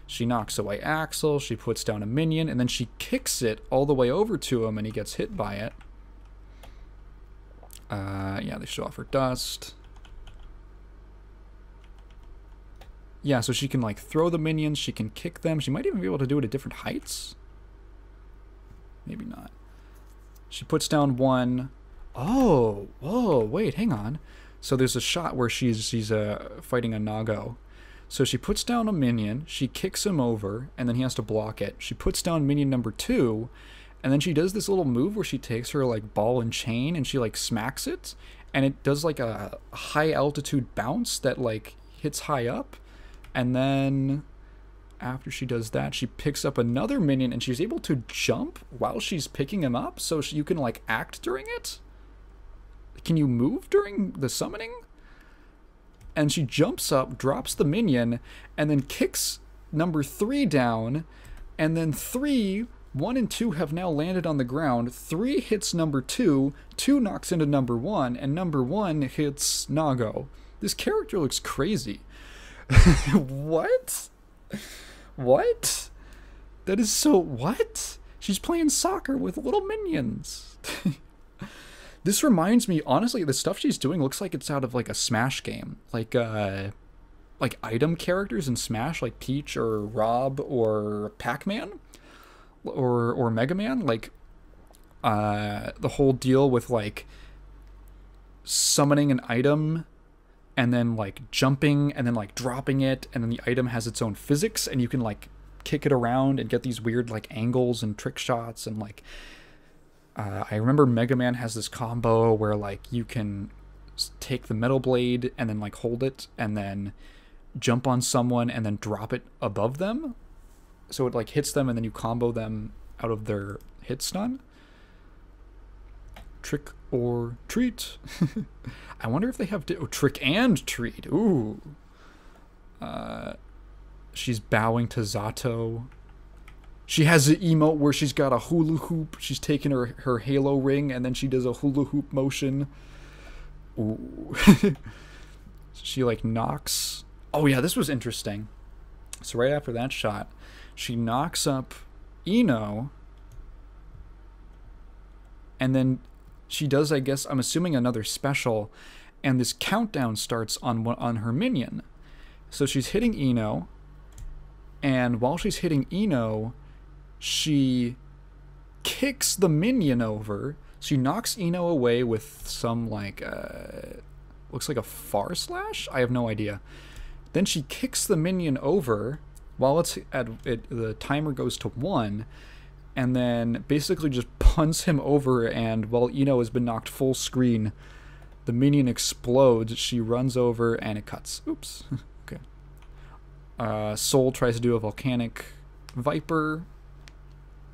she knocks away Axel, she puts down a minion, and then she kicks it all the way over to him, and he gets hit by it. Yeah, they show off her dust. Yeah, so she can like throw the minions, she can kick them. She might even be able to do it at different heights. Maybe not. She puts down one. Oh, whoa, wait, hang on. So there's a shot where she's fighting a Nago. So she puts down a minion, she kicks him over, and then he has to block it. She puts down minion number 2, and then she does this little move where she takes her like ball and chain and she like smacks it, and it does like a high altitude bounce that like hits high up. And then after she does that, she picks up another minion, and she's able to jump while she's picking him up, so you can like act during it. Can you move during the summoning? And she jumps up, drops the minion, and then kicks number 3 down, and then 1 and 2 have now landed on the ground. 3 hits number 2, 2 knocks into number 1, and number 1 hits Nago. This character looks crazy. What? What? That is so... What? She's playing soccer with little minions. This reminds me, honestly, the stuff she's doing looks like it's out of like a Smash game. Like item characters in Smash, like Peach or Rob or Pac-Man or Mega Man. Like the whole deal with like summoning an item and then like jumping and then like dropping it, and then the item has its own physics, and you can like kick it around and get these weird like angles and trick shots. And like I remember Mega Man has this combo where like you can take the metal blade and then like hold it and then jump on someone and then drop it above them, so it like hits them and then you combo them out of their hit stun. Trick or treat. I wonder if they have trick and treat. Ooh. She's bowing to Zato. She has an emote where she's got a hula hoop. She's taking her halo ring and then she does a hula hoop motion. Ooh. She like knocks. Oh yeah, this was interesting. So right after that shot, she knocks up Ino. And then she does, I guess, I'm assuming another special, and this countdown starts on her minion. So she's hitting Ino, and while she's hitting Ino, she kicks the minion over. She knocks Ino away with some, like, looks like a far slash? I have no idea. Then she kicks the minion over while the timer goes to 1, and then basically just punts him over, and while Ino has been knocked full screen, the minion explodes. She runs over, and it cuts. Oops. Okay. Soul tries to do a volcanic viper.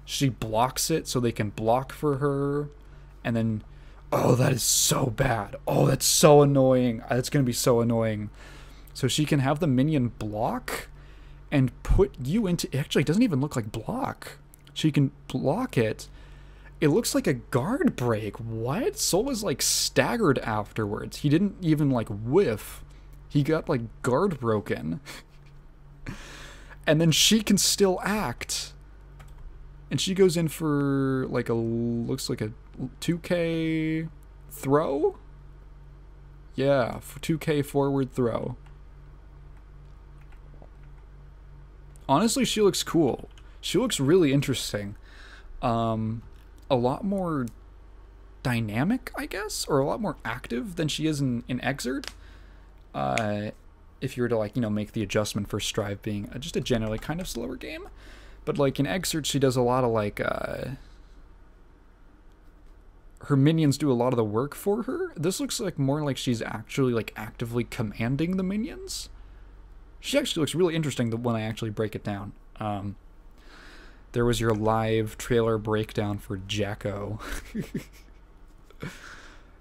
She blocks it so they can block for her. And then... Oh, that is so bad. Oh, that's so annoying. That's going to be so annoying. So she can have the minion block and put you into... Actually, it doesn't even look like block. She can block it. It looks like a guard break. What? Soul was like staggered afterwards. He didn't even like whiff. He got like guard broken. And then she can still act. And she goes in for like looks like a 2K throw? Yeah, 2K forward throw. Honestly, she looks cool. She looks really interesting. A lot more dynamic, I guess, or a lot more active than she is in Exert. If you were to, like, you know, make the adjustment for Strive being just a generally kind of slower game. But, like, in Exert, she does a lot of, like, her minions do a lot of the work for her. This looks like more like she's actually, like, actively commanding the minions. She actually looks really interesting when I actually break it down. There was your live trailer breakdown for Jacko.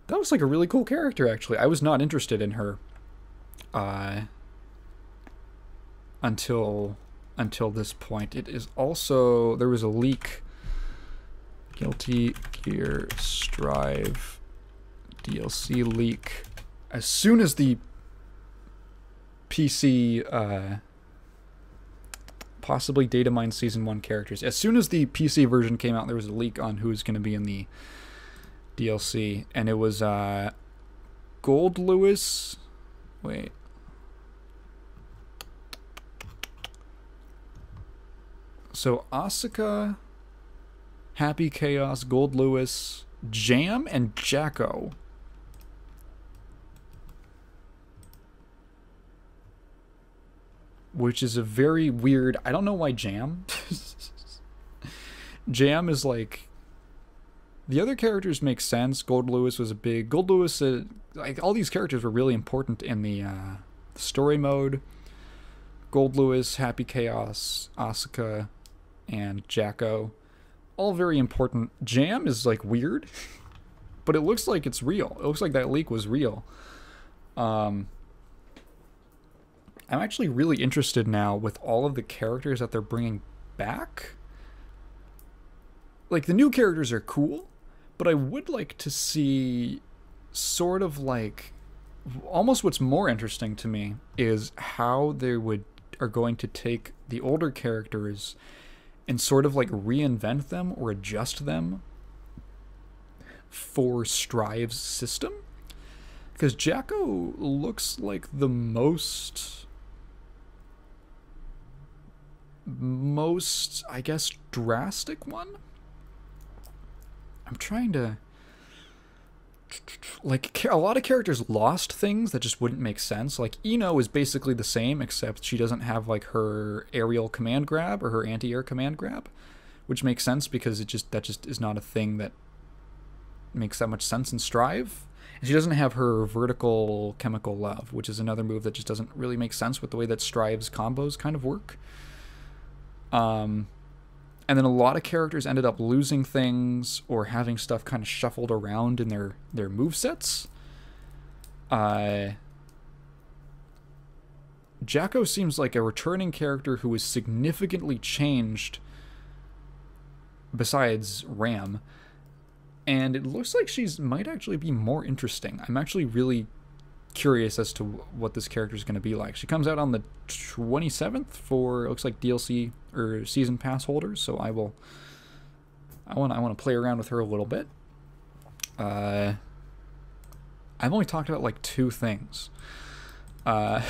That was like a really cool character, actually. I was not interested in her until this point. It is also... There was a leak Guilty Gear Strive DLC leak. As soon as the PC, possibly Datamine Season 1 characters, as soon as the PC version came out, there was a leak on who's going to be in the DLC, and it was Gold Lewis. Wait. So Asuka, Happy Chaos, Gold Lewis, Jam, and Jacko. Which is a very weird... I don't know why Jam. Jam is like... The other characters make sense. Gold Lewis was a big... Gold Lewis... like, all these characters were really important in the story mode. Gold Lewis, Happy Chaos, Asuka, and Jacko. All very important. Jam is, like, weird. But it looks like it's real. It looks like that leak was real. I'm actually really interested now with all of the characters that they're bringing back. Like, the new characters are cool, but I would like to see sort of like... Almost what's more interesting to me is how they are going to take the older characters and sort of like reinvent them or adjust them for Strive's system. Because Jacko looks like the most, I guess, drastic one. I'm trying to... Like, a lot of characters lost things that just wouldn't make sense. Like, Ino is basically the same, except she doesn't have, like, her aerial command grab or her anti-air command grab, which makes sense because that just is not a thing that makes that much sense in Strive. And she doesn't have her vertical chemical love, which is another move that just doesn't really make sense with the way that Strive's combos kind of work. And then a lot of characters ended up losing things or having stuff kind of shuffled around in their movesets. Jacko seems like a returning character who was significantly changed besides Ram. And it looks like she's might actually be more interesting. I'm actually really curious as to what this character is going to be like. She comes out on the 27th for, it looks like, DLC or season pass holders, so I want to play around with her a little bit. I've only talked about like 2 things. I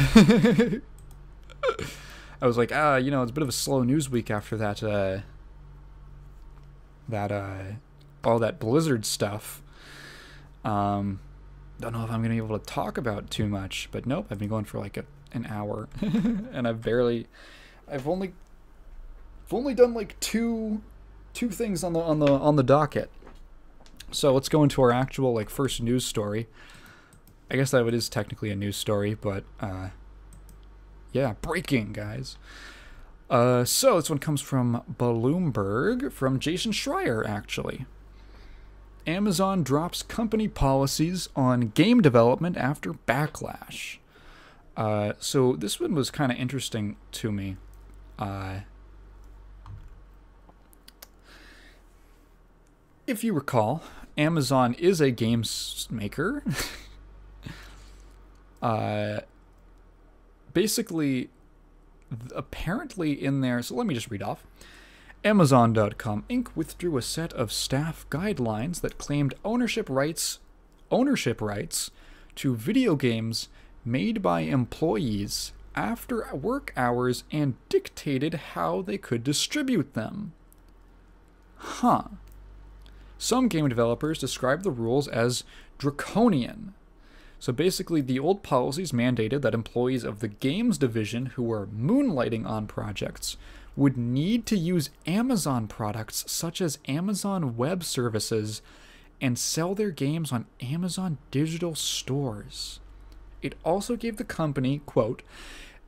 was like, you know, it's a bit of a slow news week after that all that Blizzard stuff. Don't know if I'm gonna be able to talk about too much, but nope, I've been going for like an hour, and I've only done like two things on the docket. So let's go into our actual like first news story. I guess that it is technically a news story, but yeah, breaking, guys. So this one comes from Bloomberg, from Jason Schreier, actually. Amazon drops company policies on game development after backlash. So this one was kind of interesting to me. If you recall, Amazon is a games maker. Basically, apparently in there... So let me just read off. Amazon.com Inc. withdrew a set of staff guidelines that claimed ownership rights to video games made by employees after work hours and dictated how they could distribute them. Some game developers describe the rules as draconian. So basically, the old policies mandated that employees of the games division who were moonlighting on projects would need to use Amazon products such as Amazon Web Services and sell their games on Amazon digital stores. It also gave the company, quote,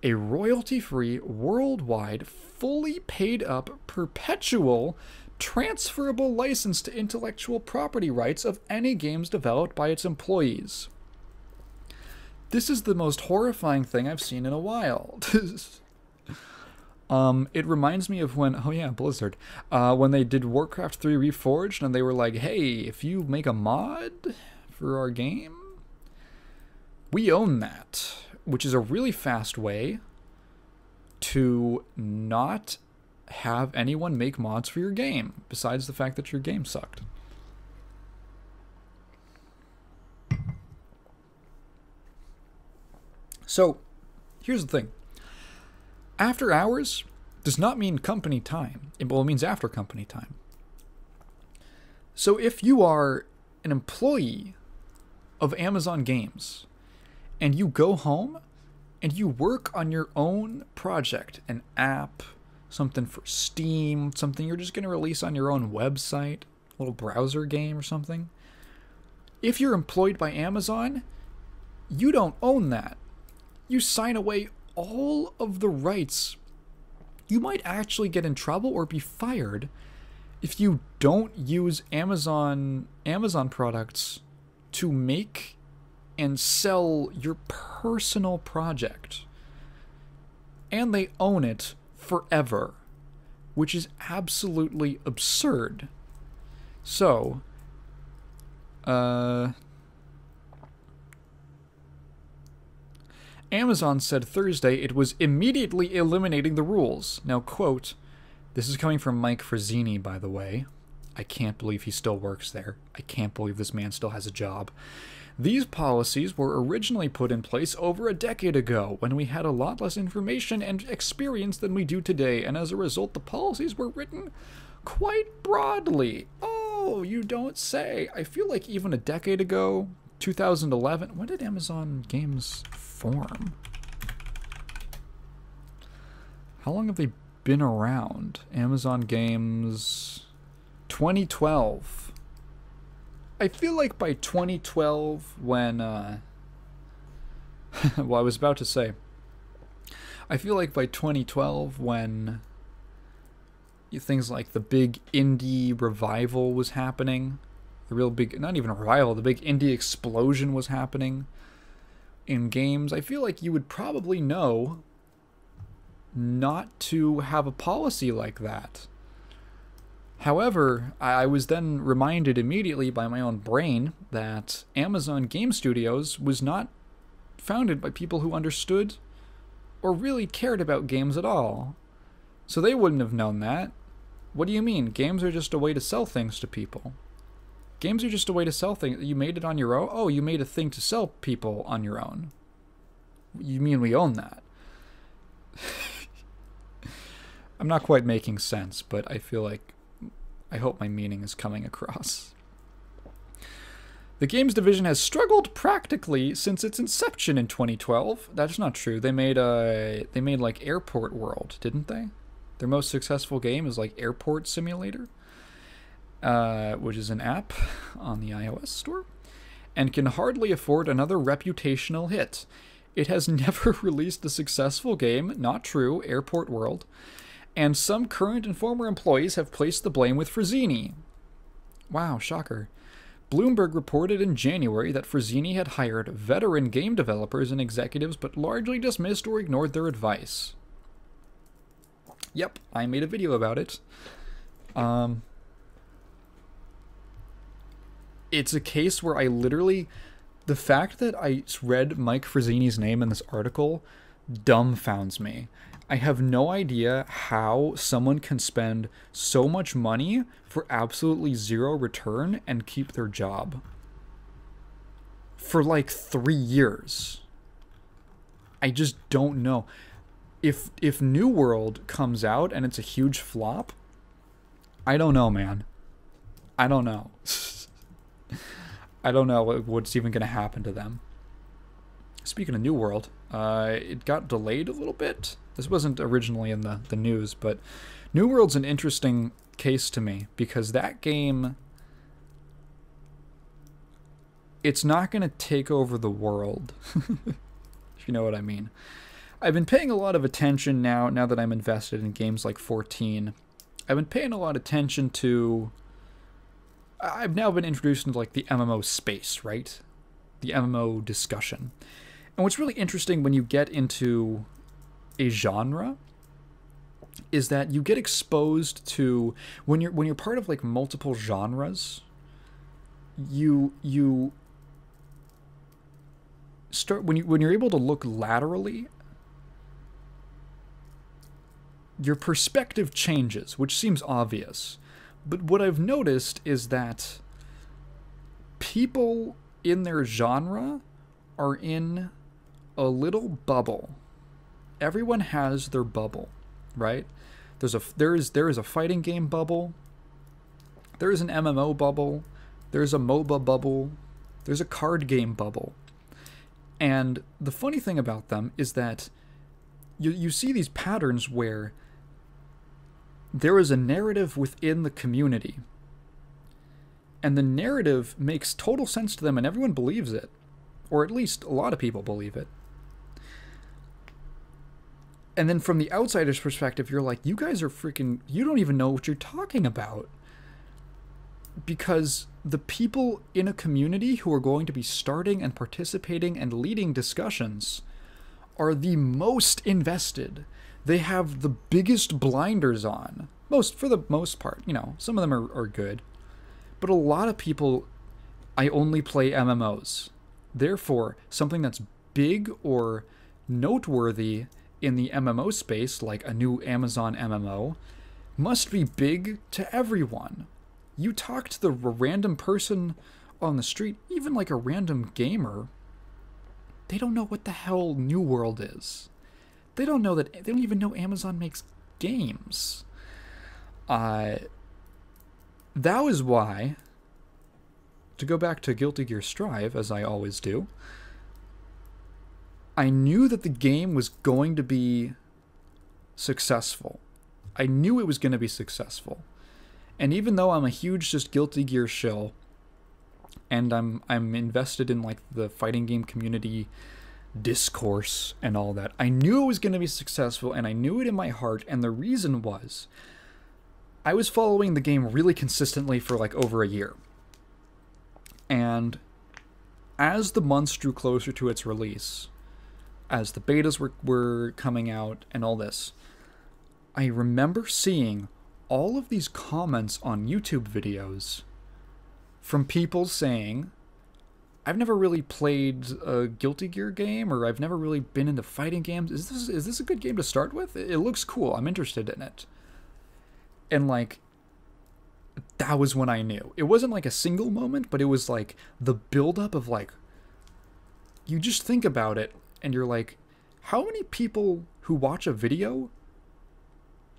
a royalty-free, worldwide, fully paid-up, perpetual, transferable license to intellectual property rights of any games developed by its employees. This is the most horrifying thing I've seen in a while. It reminds me of when, oh yeah, Blizzard, when they did Warcraft 3 Reforged, and they were like, hey, if you make a mod for our game, we own that, which is a really fast way to not have anyone make mods for your game, besides the fact that your game sucked. So, here's the thing. After hours does not mean company time. It means after company time. So if you are an employee of Amazon Games and you go home and you work on your own project, an app, something for Steam, something you're just going to release on your own website, a little browser game or something, if you're employed by Amazon, you don't own that. You sign away all of the rights. You might actually get in trouble or be fired if you don't use Amazon products to make and sell your personal project. And they own it forever, which is absolutely absurd. So, Amazon said Thursday it was immediately eliminating the rules. Now, quote, this is coming from Mike Frazzini, by the way. I can't believe he still works there. I can't believe this man still has a job. These policies were originally put in place over a decade ago, when we had a lot less information and experience than we do today, and as a result, the policies were written quite broadly. Oh, you don't say. I feel like even a decade ago, 2011, when did Amazon Games form? How long have they been around? Amazon Games 2012. I feel like by 2012 when well, I was about to say, I feel like by 2012 when things like the big indie revival was happening, the real big, not even a revival, the big indie explosion was happening in games, I feel like you would probably know not to have a policy like that. However, I was then reminded immediately by my own brain that Amazon Game Studios was not founded by people who understood or really cared about games at all. So they wouldn't have known that. What do you mean? Games are just a way to sell things to people. Games are just a way to sell things. You made it on your own? Oh, you made a thing to sell people on your own. You mean we own that? I'm not quite making sense, but I feel like I hope my meaning is coming across. The games division has struggled practically since its inception in 2012. That's not true. They made like Airport World, didn't they? Their most successful game is like Airport Simulator, which is an app on the iOS store, and can hardly afford another reputational hit. It has never released a successful game, not true, Airport World, and some current and former employees have placed the blame with Frazzini. Wow, shocker. Bloomberg reported in January that Frazzini had hired veteran game developers and executives but largely dismissed or ignored their advice. Yep, I made a video about it. It's a case where I literally... The fact that I read Mike Frazzini's name in this article dumbfounds me. I have no idea how someone can spend so much money for absolutely zero return and keep their job. For like 3 years. I just don't know. If New World comes out and it's a huge flop, I don't know, man. I don't know. I don't know what's even going to happen to them. Speaking of New World, it got delayed a little bit. This wasn't originally in the news, but New World's an interesting case to me because that game, it's not going to take over the world, if you know what I mean. I've been paying a lot of attention now that I'm invested in games like 14. I've been paying a lot of attention to... I've now been introduced into like the MMO space, right? The MMO discussion. And what's really interesting when you get into a genre is that you get exposed to, when you're part of like multiple genres, you start, when you're able to look laterally, your perspective changes, which seems obvious. But what I've noticed is that people in their genre are in a little bubble. Everyone has their bubble, right? There is a fighting game bubble. There is an MMO bubble. There's a MOBA bubble. There's a card game bubble. And the funny thing about them is that you see these patterns where there is a narrative within the community, and the narrative makes total sense to them and everyone believes it, or at least a lot of people believe it. And then from the outsider's perspective, you're like, you guys are freaking, you don't even know what you're talking about. Because the people in a community who are going to be starting and participating and leading discussions are the most invested. They have the biggest blinders on. For the most part, you know, some of them are good. But a lot of people, I only play MMOs. Therefore, something that's big or noteworthy in the MMO space, like a new Amazon MMO, must be big to everyone. You talk to the random person on the street, even like a random gamer, they don't know what the hell New World is. They don't even know Amazon makes games. That was why, to go back to Guilty Gear Strive, as I always do, I knew that the game was going to be successful. I knew it was going to be successful. And even though I'm a huge just Guilty Gear shill, and I'm invested in like the fighting game community discourse and all that, I knew it was going to be successful, and I knew it in my heart. And the reason was, I was following the game really consistently for like over a year. And as the months drew closer to its release, as the betas were coming out and all this, I remember seeing all of these comments on YouTube videos from people saying, I've never really played a Guilty Gear game, or I've never really been into fighting games. Is this a good game to start with? It looks cool. I'm interested in it. And like, that was when I knew. It wasn't like a single moment, but it was like the buildup of like, you just think about it and you're like, how many people who watch a video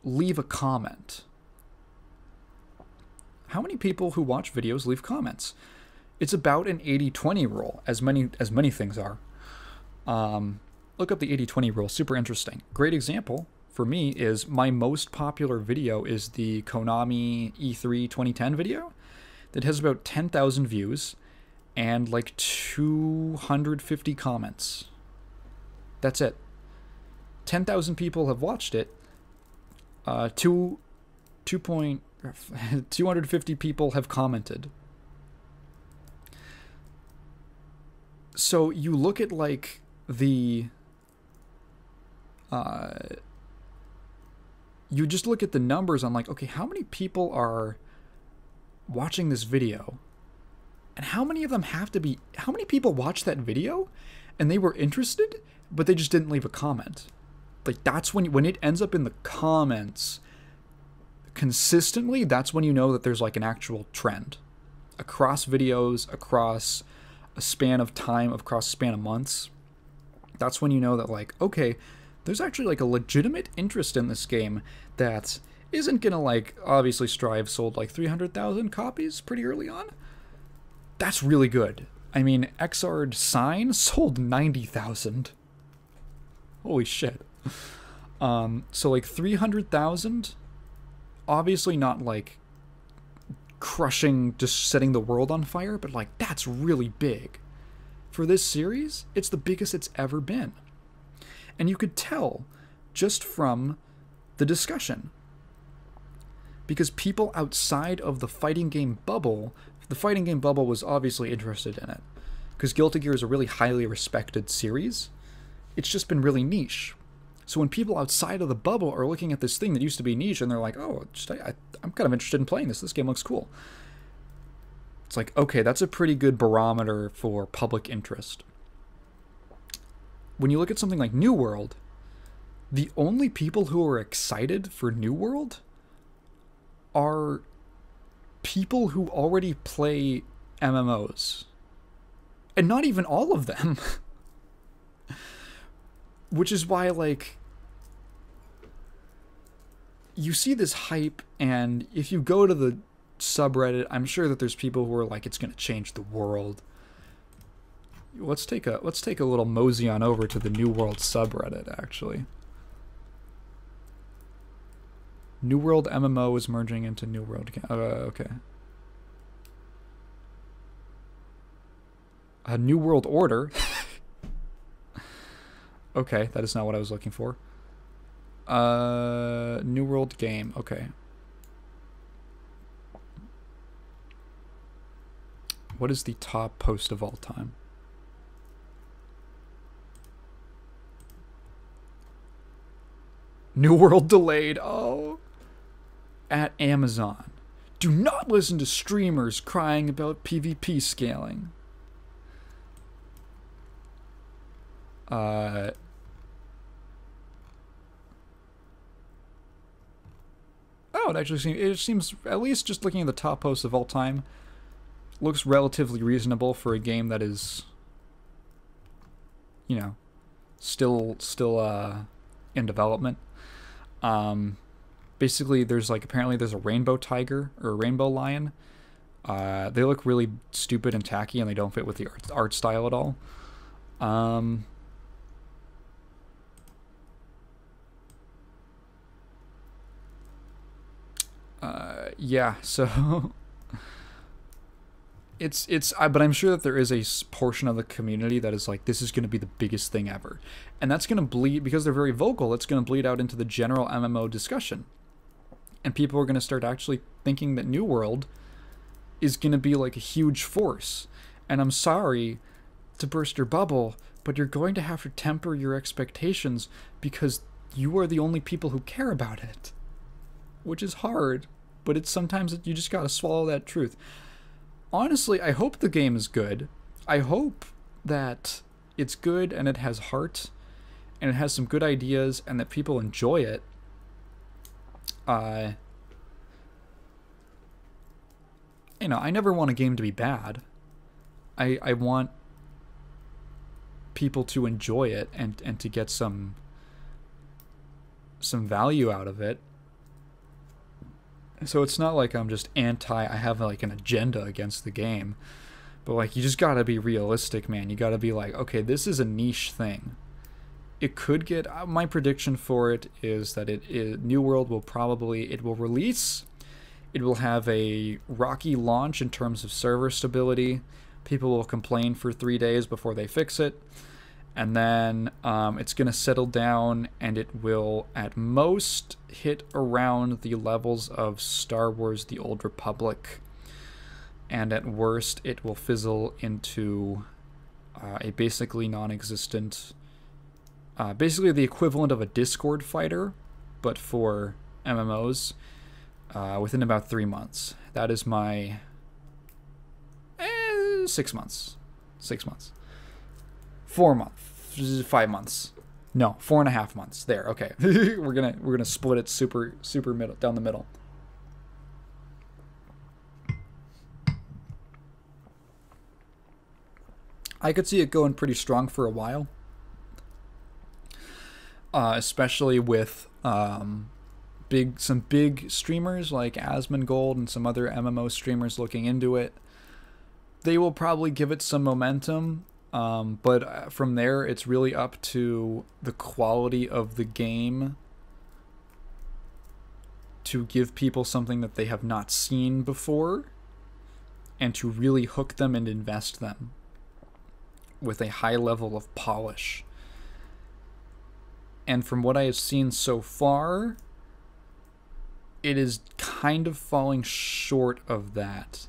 leave a comment? How many people who watch videos leave comments? It's about an 80-20 rule, as many things are. Look up the 80-20 rule, super interesting. Great example for me is my most popular video is the Konami E3 2010 video that has about 10,000 views and like 250 comments. That's it. 10,000 people have watched it. 250 people have commented. So you look at like the you just look at the numbers on like, okay, how many people are watching this video? And how many of them how many people watched that video and they were interested, but they just didn't leave a comment? Like, that's when it ends up in the comments consistently, that's when you know that there's like an actual trend across videos, across a span of time, across a span of months. That's when you know that like, okay, there's actually like a legitimate interest in this game that isn't gonna like, obviously Strive sold like 300,000 copies pretty early on. That's really good. I mean, Xrd Sign sold 90,000. Holy shit. So like 300,000, obviously not like crushing, just setting the world on fire, but like that's really big. For this series, it's the biggest it's ever been. And you could tell just from the discussion. Because people outside of the fighting game bubble was obviously interested in it. Because Guilty Gear is a really highly respected series. It's just been really niche. So when people outside of the bubble are looking at this thing that used to be niche and they're like, oh, I'm kind of interested in playing this. This game looks cool. It's like, okay, that's a pretty good barometer for public interest. When you look at something like New World, the only people who are excited for New World are people who already play MMOs. And not even all of them. Which is why, like, you see this hype, and if you go to the subreddit, I'm sure that there's people who are like, it's going to change the world. Let's take a little mosey on over to the New World subreddit, actually. New World MMO is merging into New World. Okay. A New World Order. Okay, that is not what I was looking for. New World game. Okay. What is the top post of all time? New World delayed. Oh. At Amazon. Do not listen to streamers crying about PvP scaling. Oh, it seems, at least just looking at the top posts of all time, looks relatively reasonable for a game that is, you know, still in development. Basically, apparently there's a rainbow tiger or a rainbow lion. They look really stupid and tacky, and they don't fit with the art style at all. Yeah, so but I'm sure that there is a portion of the community that is like, this is going to be the biggest thing ever. And that's going to bleed, because they're very vocal, it's going to bleed out into the general MMO discussion. And people are going to start actually thinking that New World is going to be like a huge force. And I'm sorry to burst your bubble, but you're going to have to temper your expectations, because you are the only people who care about it. Which is hard, but it's sometimes you just gotta swallow that truth. Honestly, I hope the game is good. I hope that it's good and it has heart and it has some good ideas and that people enjoy it. You know, I never want a game to be bad. I want people to enjoy it and to get some value out of it. So it's not like I'm just I have like an agenda against the game. But like, you just gotta be realistic, man. You gotta be like, okay, this is a niche thing. It could get, my prediction for it is that New World will release. It will have a rocky launch in terms of server stability. People will complain for 3 days before they fix it. And then it's going to settle down, and it will at most hit around the levels of Star Wars The Old Republic. And at worst, it will fizzle into a basically non-existent, basically the equivalent of a Discord fighter, but for MMOs, within about 3 months. That is my 6 months. 6 months. 4 months. 5 months. No, 4.5 months. There, okay. we're gonna split it super middle, down the middle. I could see it going pretty strong for a while. Especially with some big streamers like Asmongold and some other MMO streamers looking into it. They will probably give it some momentum. But from there, it's really up to the quality of the game to give people something that they have not seen before and to really hook them and invest them with a high level of polish. And from what I have seen so far, it is kind of falling short of that.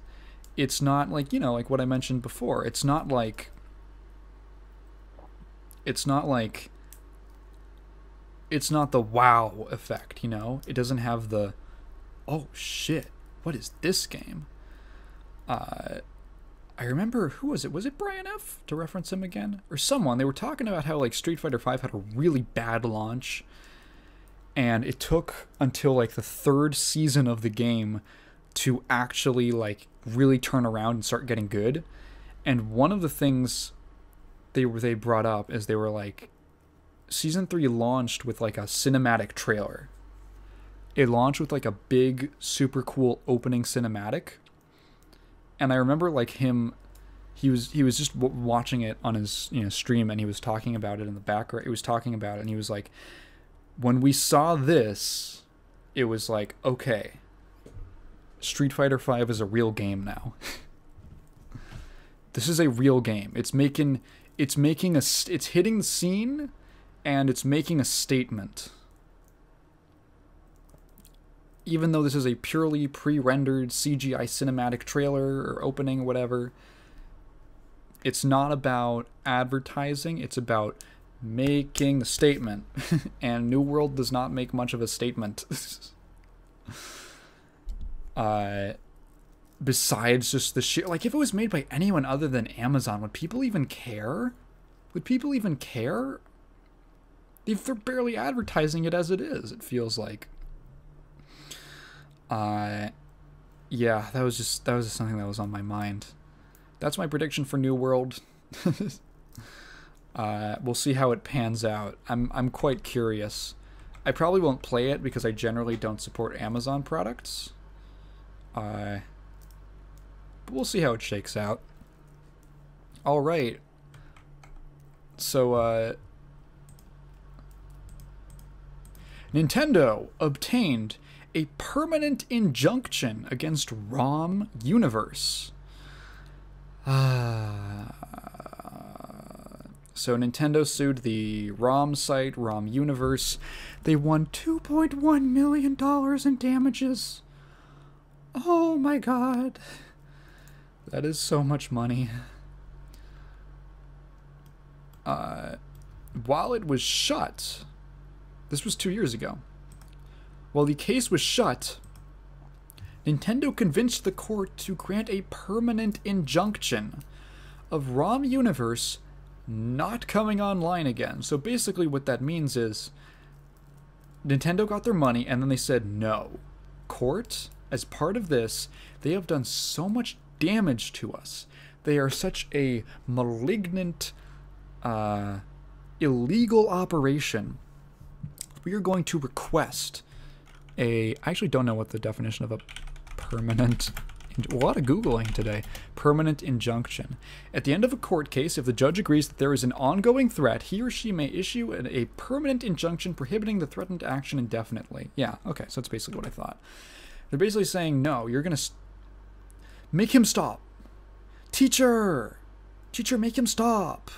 It's not like, you know, like what I mentioned before. It's not like it's not the wow effect, you know? It doesn't have the, oh shit, what is this game? I remember, who was it? Was it Brian F., to reference him again? Or someone. They were talking about how, like, Street Fighter V had a really bad launch, and it took until, like, the 3rd season of the game to actually, like, really turn around and start getting good. And one of the things they brought up is they were like, Season 3 launched with, like, a cinematic trailer. It launched with, like, a big, super cool opening cinematic. And I remember, like, he was just watching it on his, you know, stream, and he was talking about it in the background. He was talking about it, and he was like, when we saw this, it was like, okay, Street Fighter V is a real game now. This is a real game. It's hitting the scene, and it's making a statement. Even though this is a purely pre-rendered CGI cinematic trailer or opening or whatever, it's not about advertising, it's about making the statement. And New World does not make much of a statement. Besides just the shit, like, if it was made by anyone other than Amazon, would people even care? Would people even care? They're barely advertising it as it is, it feels like. Yeah, that was just something that was on my mind. That's my prediction for New World. We'll see how it pans out. I'm quite curious. I probably won't play it because I generally don't support Amazon products. But we'll see how it shakes out. All right. So, Nintendo obtained a permanent injunction against RomUniverse. So Nintendo sued the ROM site, RomUniverse. They won $2.1 million in damages. Oh my god. That is so much money. While it was shut, this was 2 years ago. While the case was shut, Nintendo convinced the court to grant a permanent injunction of RomUniverse not coming online again. So basically what that means is Nintendo got their money and then they said, no, court, as part of this, they have done so much damage to us. They are such a malignant, illegal operation. We are going to request I actually don't know what the definition of a permanent, a lot of Googling today, permanent injunction. At the end of a court case, if the judge agrees that there is an ongoing threat, he or she may issue a permanent injunction prohibiting the threatened action indefinitely. Yeah, okay, so that's basically what I thought. They're basically saying, no, you're going to make him stop. Teacher, make him stop.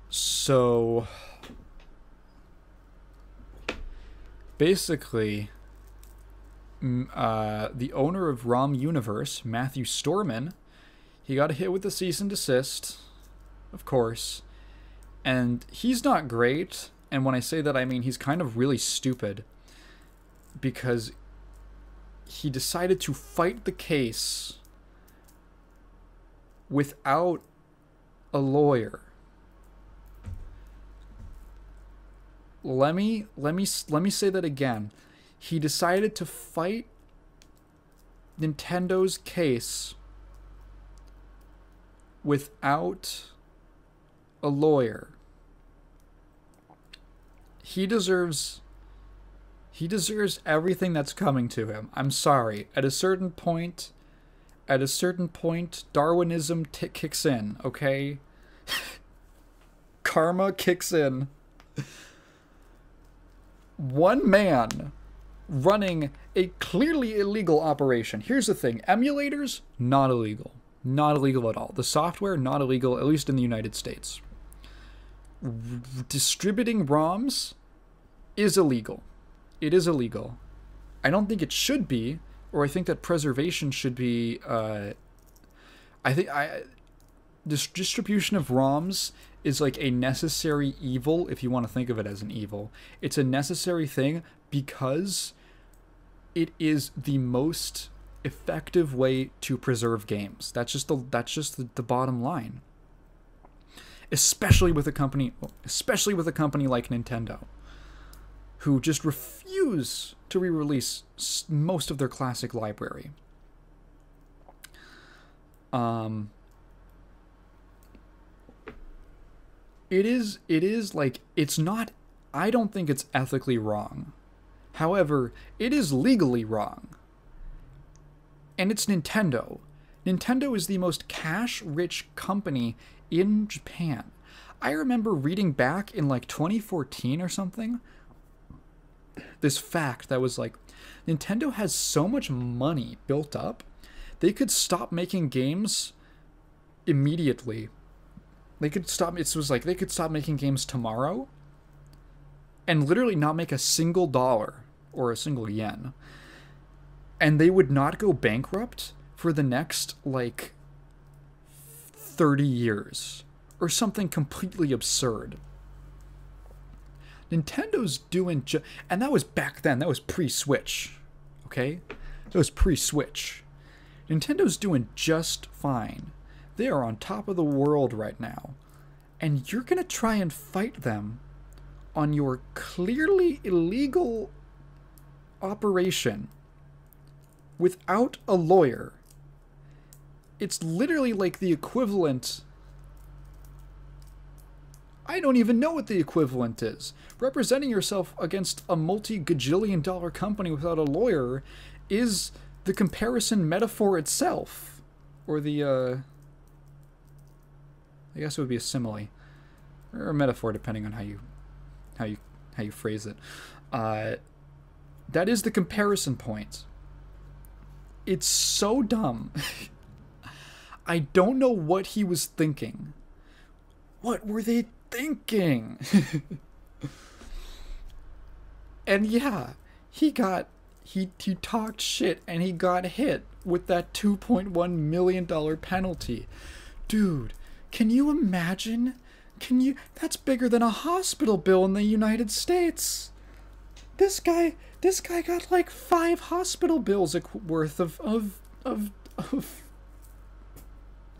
So basically, the owner of RomUniverse, Matthew Storman, he got hit with a cease and desist, of course, and he's not great, and when I say that I mean he's kind of really stupid, because he decided to fight the case without a lawyer. Let me say that again. He decided to fight Nintendo's case without a lawyer. He deserves everything that's coming to him. I'm sorry. At a certain point, Darwinism kicks in, okay? Karma kicks in. One man running a clearly illegal operation. Here's the thing. Emulators, not illegal. Not illegal at all. The software, not illegal, at least in the United States. Distributing ROMs is illegal. It is illegal. I don't think it should be, or I think that preservation should be, distribution of ROMs is like a necessary evil, if you want to think of it as an evil. It's a necessary thing because it is the most effective way to preserve games. That's just the bottom line. Especially with a company like Nintendo, who just refuse to re-release most of their classic library. It is like, it's not, I don't think it's ethically wrong. However, it is legally wrong. And it's Nintendo. Nintendo is the most cash-rich company in Japan. I remember reading back in like 2014 or something, this fact that was like, Nintendo has so much money built up, they could stop making games immediately. They could stop making games tomorrow and literally not make a single dollar or a single yen. And they would not go bankrupt for the next, like, 30 years. Or something completely absurd. Nintendo's doing and that was back then. That was pre-Switch. Okay? That was pre-Switch. Nintendo's doing just fine. They are on top of the world right now. And you're gonna try and fight them on your clearly illegal operation without a lawyer. It's literally like the equivalent... I don't even know what the equivalent is. Representing yourself against a multi-gajillion-dollar company without a lawyer is the comparison metaphor itself. Or the, I guess it would be a simile. Or a metaphor, depending on how you phrase it. That is the comparison point. It's so dumb. I don't know what he was thinking. What were they thinking? And yeah, he talked shit and he got hit with that $2.1 million penalty. Dude, can you imagine? That's bigger than a hospital bill in the United States. This guy got like 5 hospital bills worth of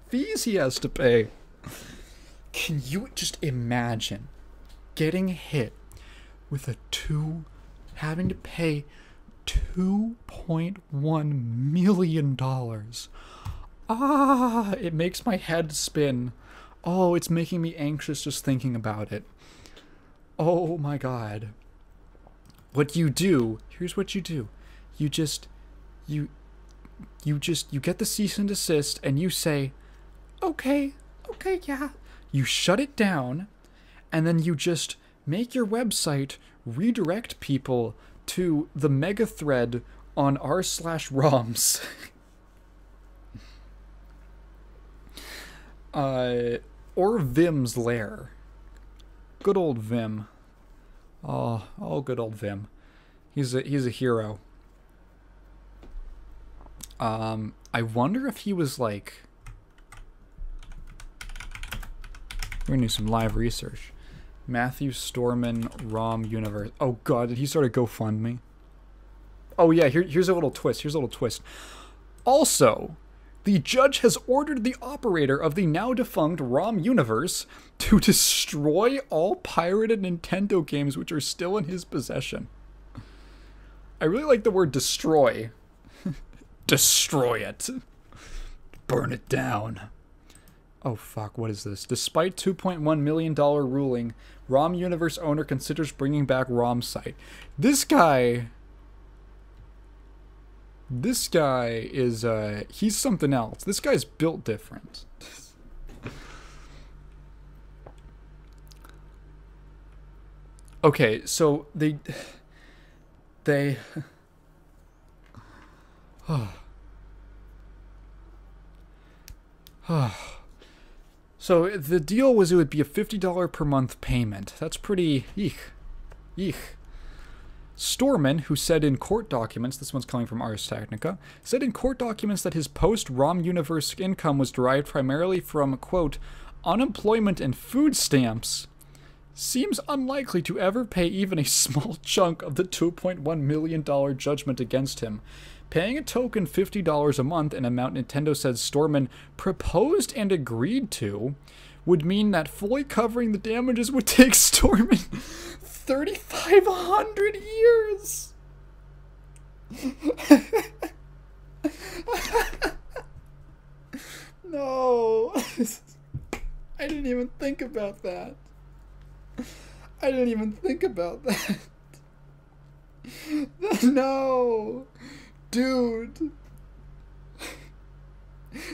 fees he has to pay. Can you just imagine getting hit with having to pay $2.1 million? It makes my head spin. Oh, it's making me anxious just thinking about it. Oh my god. What you do, here's what you do. You get the cease and desist and you say, okay, yeah. You shut it down, and then you just make your website redirect people to the mega thread on r/roms. Or Vim's lair. Good old Vim. Oh, good old Vim. He's a hero. I wonder if he was like... We're gonna do some live research. Matthew Storman, RomUniverse. Oh god, did he start a GoFundMe? Oh yeah, here's a little twist. Also, the judge has ordered the operator of the now defunct RomUniverse to destroy all pirated Nintendo games which are still in his possession. I really like the word destroy. Destroy it. Burn it down. Oh fuck, what is this? Despite $2.1 million ruling, RomUniverse owner considers bringing back ROM site. This guy is, he's something else. This guy's built different. Okay, so they So the deal was it would be a $50 per month payment. That's pretty... Eek. Storman, who said in court documents, this one's coming from Ars Technica, said in court documents that his post-RomUniverse income was derived primarily from, quote, unemployment and food stamps, seems unlikely to ever pay even a small chunk of the $2.1 million judgment against him. Paying a token $50 a month, an amount Nintendo says Storman proposed and agreed to, would mean that fully covering the damages would take Storman 3,500 years. No. I didn't even think about that. I didn't even think about that. No. Dude.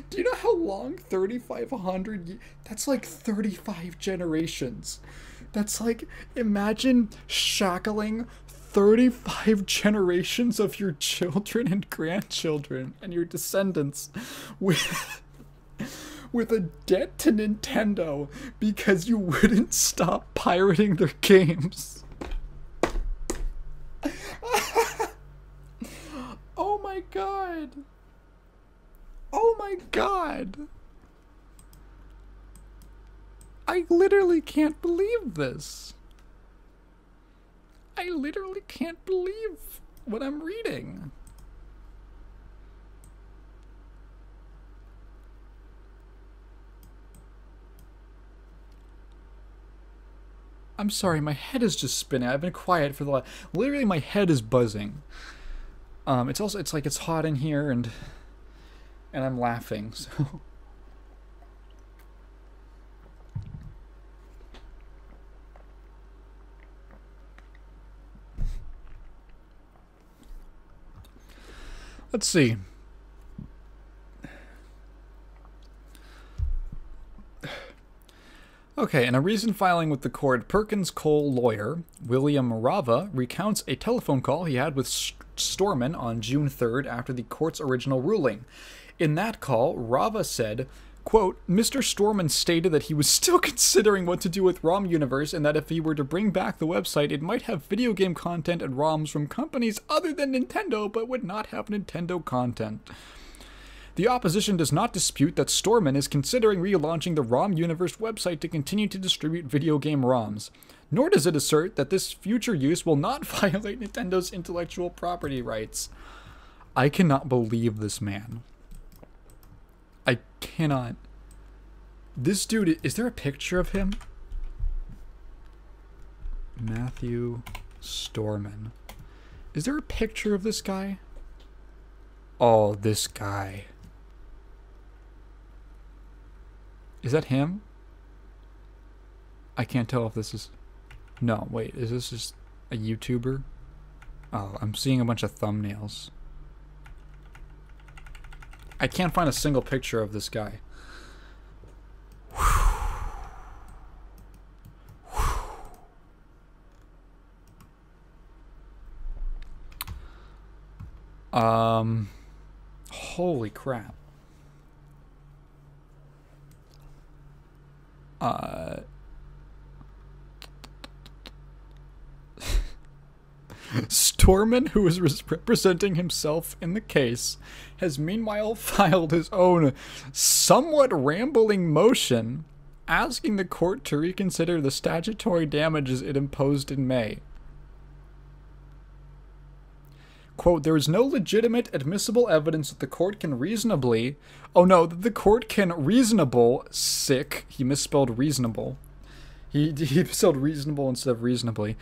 Do you know how long 3,500 that's like 35 generations. That's like, imagine shackling 35 generations of your children and grandchildren and your descendants with a debt to Nintendo because you wouldn't stop pirating their games. Oh my god. Oh my god. I literally can't believe this. I literally can't believe what I'm reading. I'm sorry, my head is just spinning. I've been quiet for the last... Literally, my head is buzzing. It's also... It's like it's hot in here, and I'm laughing, so... Let's see. Okay, in a recent filing with the court, Perkins Cole lawyer William Rava recounts a telephone call he had with Storman on June 3rd after the court's original ruling. In that call, Rava said, quote, Mr. Storman stated that he was still considering what to do with RomUniverse and that if he were to bring back the website, it might have video game content and ROMs from companies other than Nintendo, but would not have Nintendo content. The opposition does not dispute that Storman is considering relaunching the RomUniverse website to continue to distribute video game ROMs, nor does it assert that this future use will not violate Nintendo's intellectual property rights. I cannot believe this man. I cannot. This dude, is there a picture of him? Matthew Storman. Is there a picture of this guy? Oh, this guy. Is that him? I can't tell if this is... No, wait, is this just a YouTuber? Oh, I'm seeing a bunch of thumbnails. I can't find a single picture of this guy. Holy crap. Storman, who is representing himself in the case, has meanwhile filed his own somewhat rambling motion asking the court to reconsider the statutory damages it imposed in May. Quote, there is no legitimate admissible evidence that the court can reasonably... Oh no, that the court can reasonable... Sick. He misspelled reasonable. He misspelled reasonable instead of reasonably.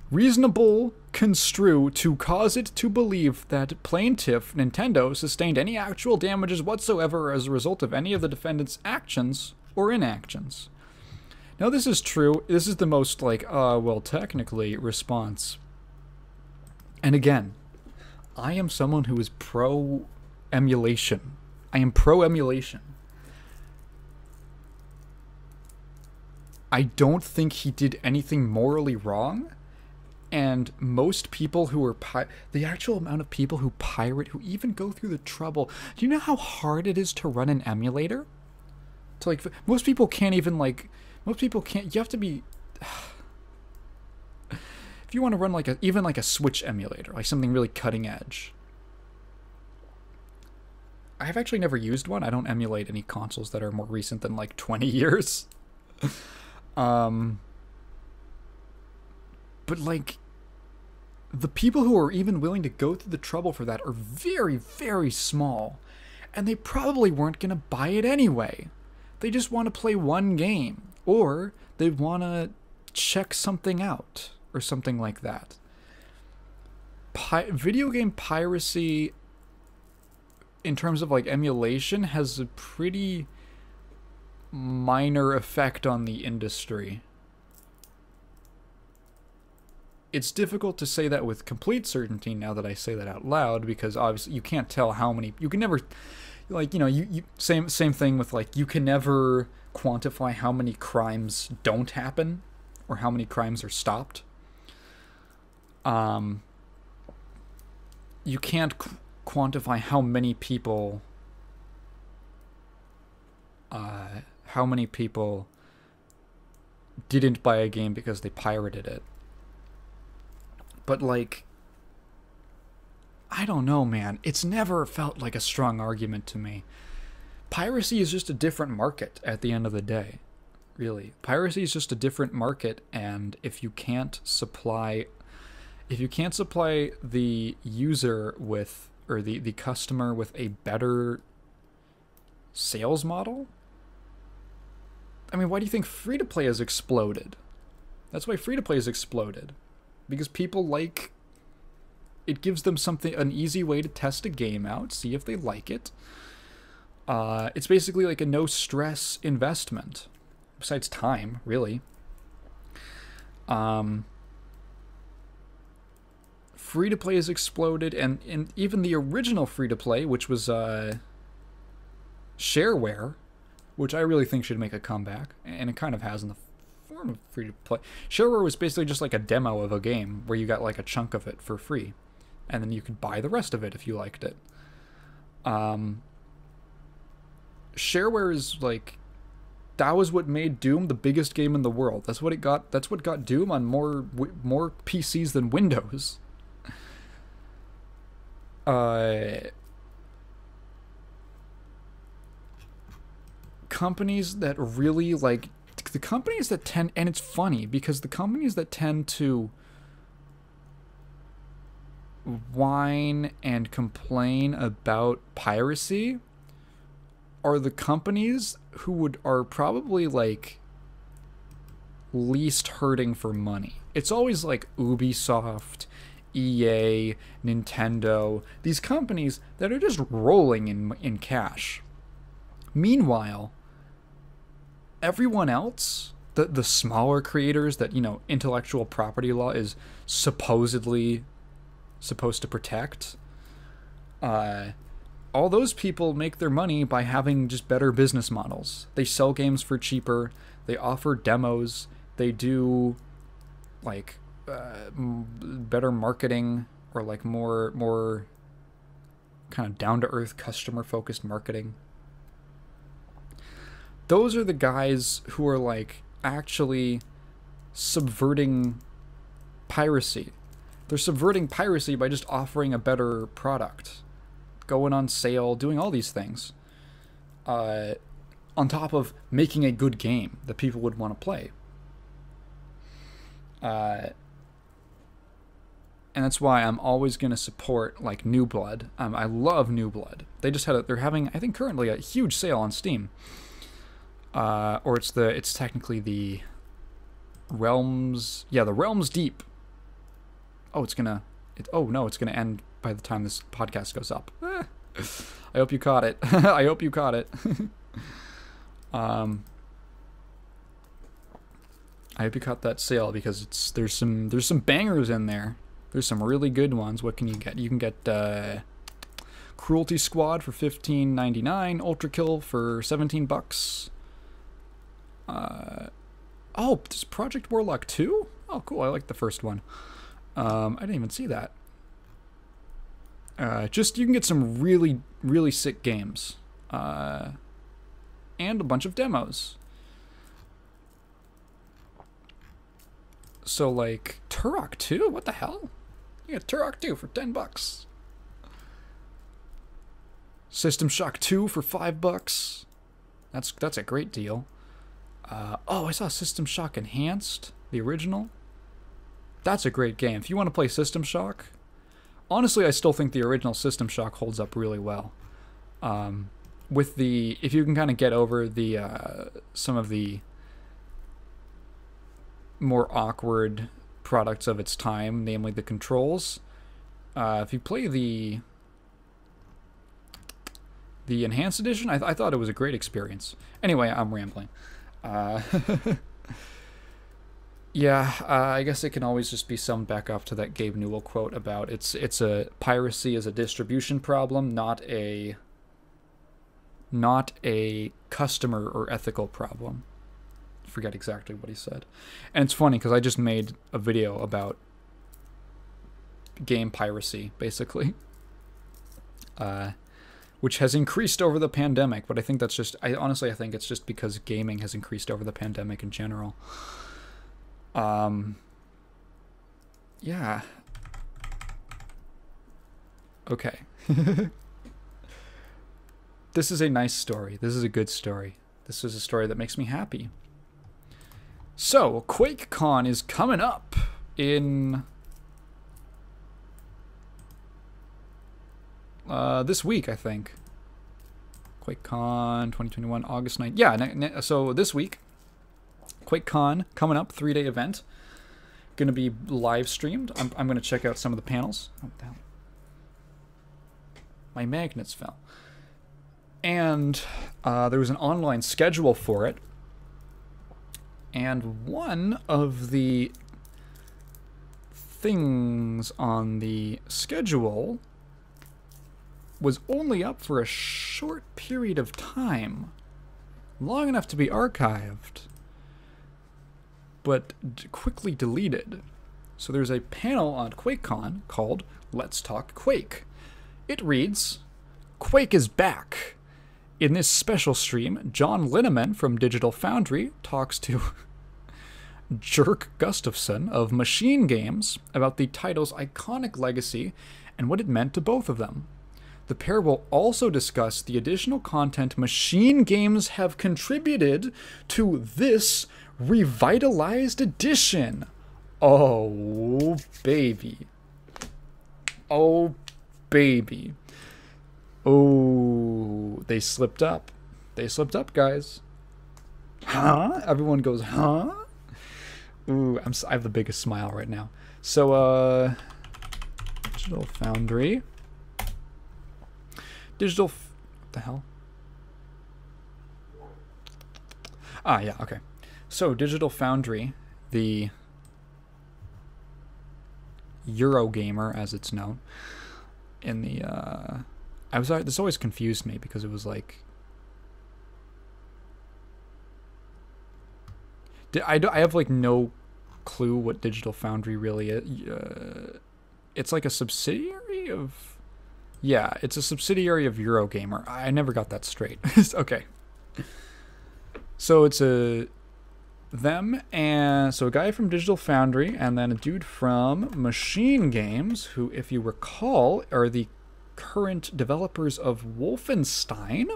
Reasonable construe to cause it to believe that plaintiff, Nintendo, sustained any actual damages whatsoever as a result of any of the defendant's actions or inactions. Now this is true. This is the most, like, well, technically response. And again... I am someone who is pro-emulation. I am pro-emulation. I don't think he did anything morally wrong. And most people who are... the actual amount of people who pirate, who even go through the trouble... Do you know how hard it is to run an emulator? To, like, most people can't even, like... Most people can't... You have to be... If you want to run like even like a Switch emulator, like something really cutting edge, I've actually never used one. I don't emulate any consoles that are more recent than like 20 years. But like, the people who are even willing to go through the trouble for that are very, very small. And they probably weren't going to buy it anyway. They just want to play one game. Or they want to check something out. Or something like that. Video game piracy, in terms of like emulation, has a pretty minor effect on the industry. It's difficult to say that with complete certainty now that I say that out loud, because obviously you can't tell how many. You can never, like, you know, you same thing with like, you can never quantify how many crimes don't happen or how many crimes are stopped. You can't quantify how many people didn't buy a game because they pirated it. But like, I don't know, man. It's never felt like a strong argument to me. Piracy is just a different market at the end of the day. Really. Piracy is just a different market, and if you can't supply the user with, or the customer with, a better sales model, I mean, why do you think free-to-play has exploded? That's why free-to-play has exploded. Because people like, it gives them something, an easy way to test a game out, see if they like it. It's basically like a no-stress investment. Besides time, really. Free-to-play has exploded, and even the original free-to-play, which was shareware, which I really think should make a comeback, and it kind of has in the form of free-to-play. Shareware was basically just like a demo of a game where you got like a chunk of it for free, and then you could buy the rest of it if you liked it. Shareware is like, that was what made Doom the biggest game in the world. That's what got Doom on more PCs than Windows. Companies that really like, the companies that tend, and it's funny because the companies that tend to whine and complain about piracy are the companies who are probably like least hurting for money. It's always like Ubisoft, EA, Nintendo, these companies that are just rolling in cash. Meanwhile, everyone else, the smaller creators that, you know, intellectual property law is supposedly supposed to protect, all those people make their money by having just better business models. They sell games for cheaper, they offer demos, they do like better marketing, or like more kind of down-to-earth customer-focused marketing. Those are the guys who are like actually subverting piracy. They're subverting piracy by just offering a better product, going on sale, doing all these things, on top of making a good game that people would want to play. And that's why I'm always going to support like New Blood. I love New Blood. They just they're having, I think currently, a huge sale on Steam. Or it's technically the Realms, the Realms Deep. Oh, it's gonna end by the time this podcast goes up. I hope you caught it. I hope you caught it. I hope you caught that sale, because there's some bangers in there. There's some really good ones. What can you get? You can get Cruelty Squad for $15.99, Ultra Kill for $17. Oh, this Project Warlock 2? Oh, cool. I like the first one. I didn't even see that. You can get some really, really sick games. And a bunch of demos. So, like, Turok 2? What the hell? You get Turok 2 for $10. System Shock 2 for $5. That's a great deal. Oh, I saw System Shock Enhanced, the original. That's a great game. If you want to play System Shock, honestly, I still think the original System Shock holds up really well. If you can kind of get over some of the more awkward products of its time, namely the controls. If you play the Enhanced Edition, I thought it was a great experience. Anyway, I'm rambling. Yeah, I guess it can always just be summed back up to that Gabe Newell quote about it's a piracy is a distribution problem, not a customer or ethical problem. I forget exactly what he said. And it's funny because I just made a video about game piracy, basically. Which has increased over the pandemic, but I think that's just... I think it's just because gaming has increased over the pandemic in general. Yeah. Okay. This is a nice story. This is a good story. This is a story that makes me happy. So, QuakeCon is coming up in... this week, I think. QuakeCon 2021, August 9th. Yeah, so this week, QuakeCon coming up, 3-day event. Going to be live streamed. I'm going to check out some of the panels. Oh, what the hell? My magnets fell. And there was an online schedule for it. And one of the things on the schedule was only up for a short period of time, long enough to be archived, but quickly deleted. So there's a panel on QuakeCon called Let's Talk Quake. It reads, Quake is back. In this special stream, John Linneman from Digital Foundry talks to Jerk Gustafson of Machine Games about the title's iconic legacy and what it meant to both of them. The pair will also discuss the additional content Machine Games have contributed to this revitalized edition. Oh, baby. Oh, baby. Oh, they slipped up. They slipped up, guys. Huh? Everyone goes, huh? Ooh, I have the biggest smile right now. So, Digital Foundry. What the hell? Ah, yeah, okay. So, Digital Foundry, the Eurogamer, as it's known, in the, this always confused me because it was like, I have like no clue what Digital Foundry really is. It's like a subsidiary of... Yeah, it's a subsidiary of Eurogamer. I never got that straight. Okay. So it's them, and so a guy from Digital Foundry, and then a dude from Machine Games, who, if you recall, are the current developers of Wolfenstein,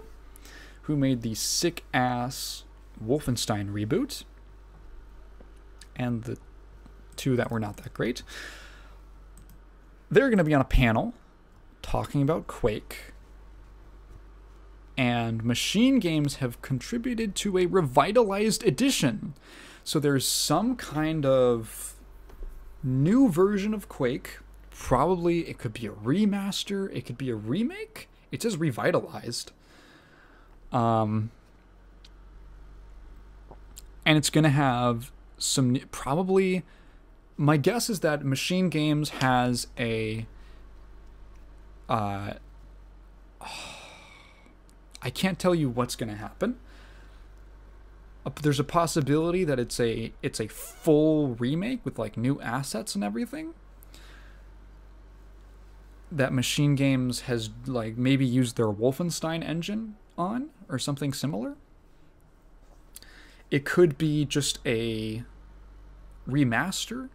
who made the sick-ass Wolfenstein reboot, and the two that were not that great. They're going to be on a panel talking about Quake, and Machine Games have contributed to a revitalized edition. So there's some kind of new version of Quake. Probably it could be a remaster, it could be a remake. It says revitalized. And it's going to have some, probably, my guess is that Machine Games has a I can't tell you what's going to happen. There's a possibility that it's a full remake with like new assets and everything. That Machine Games has like maybe used their Wolfenstein engine on or something similar. It could be just a remaster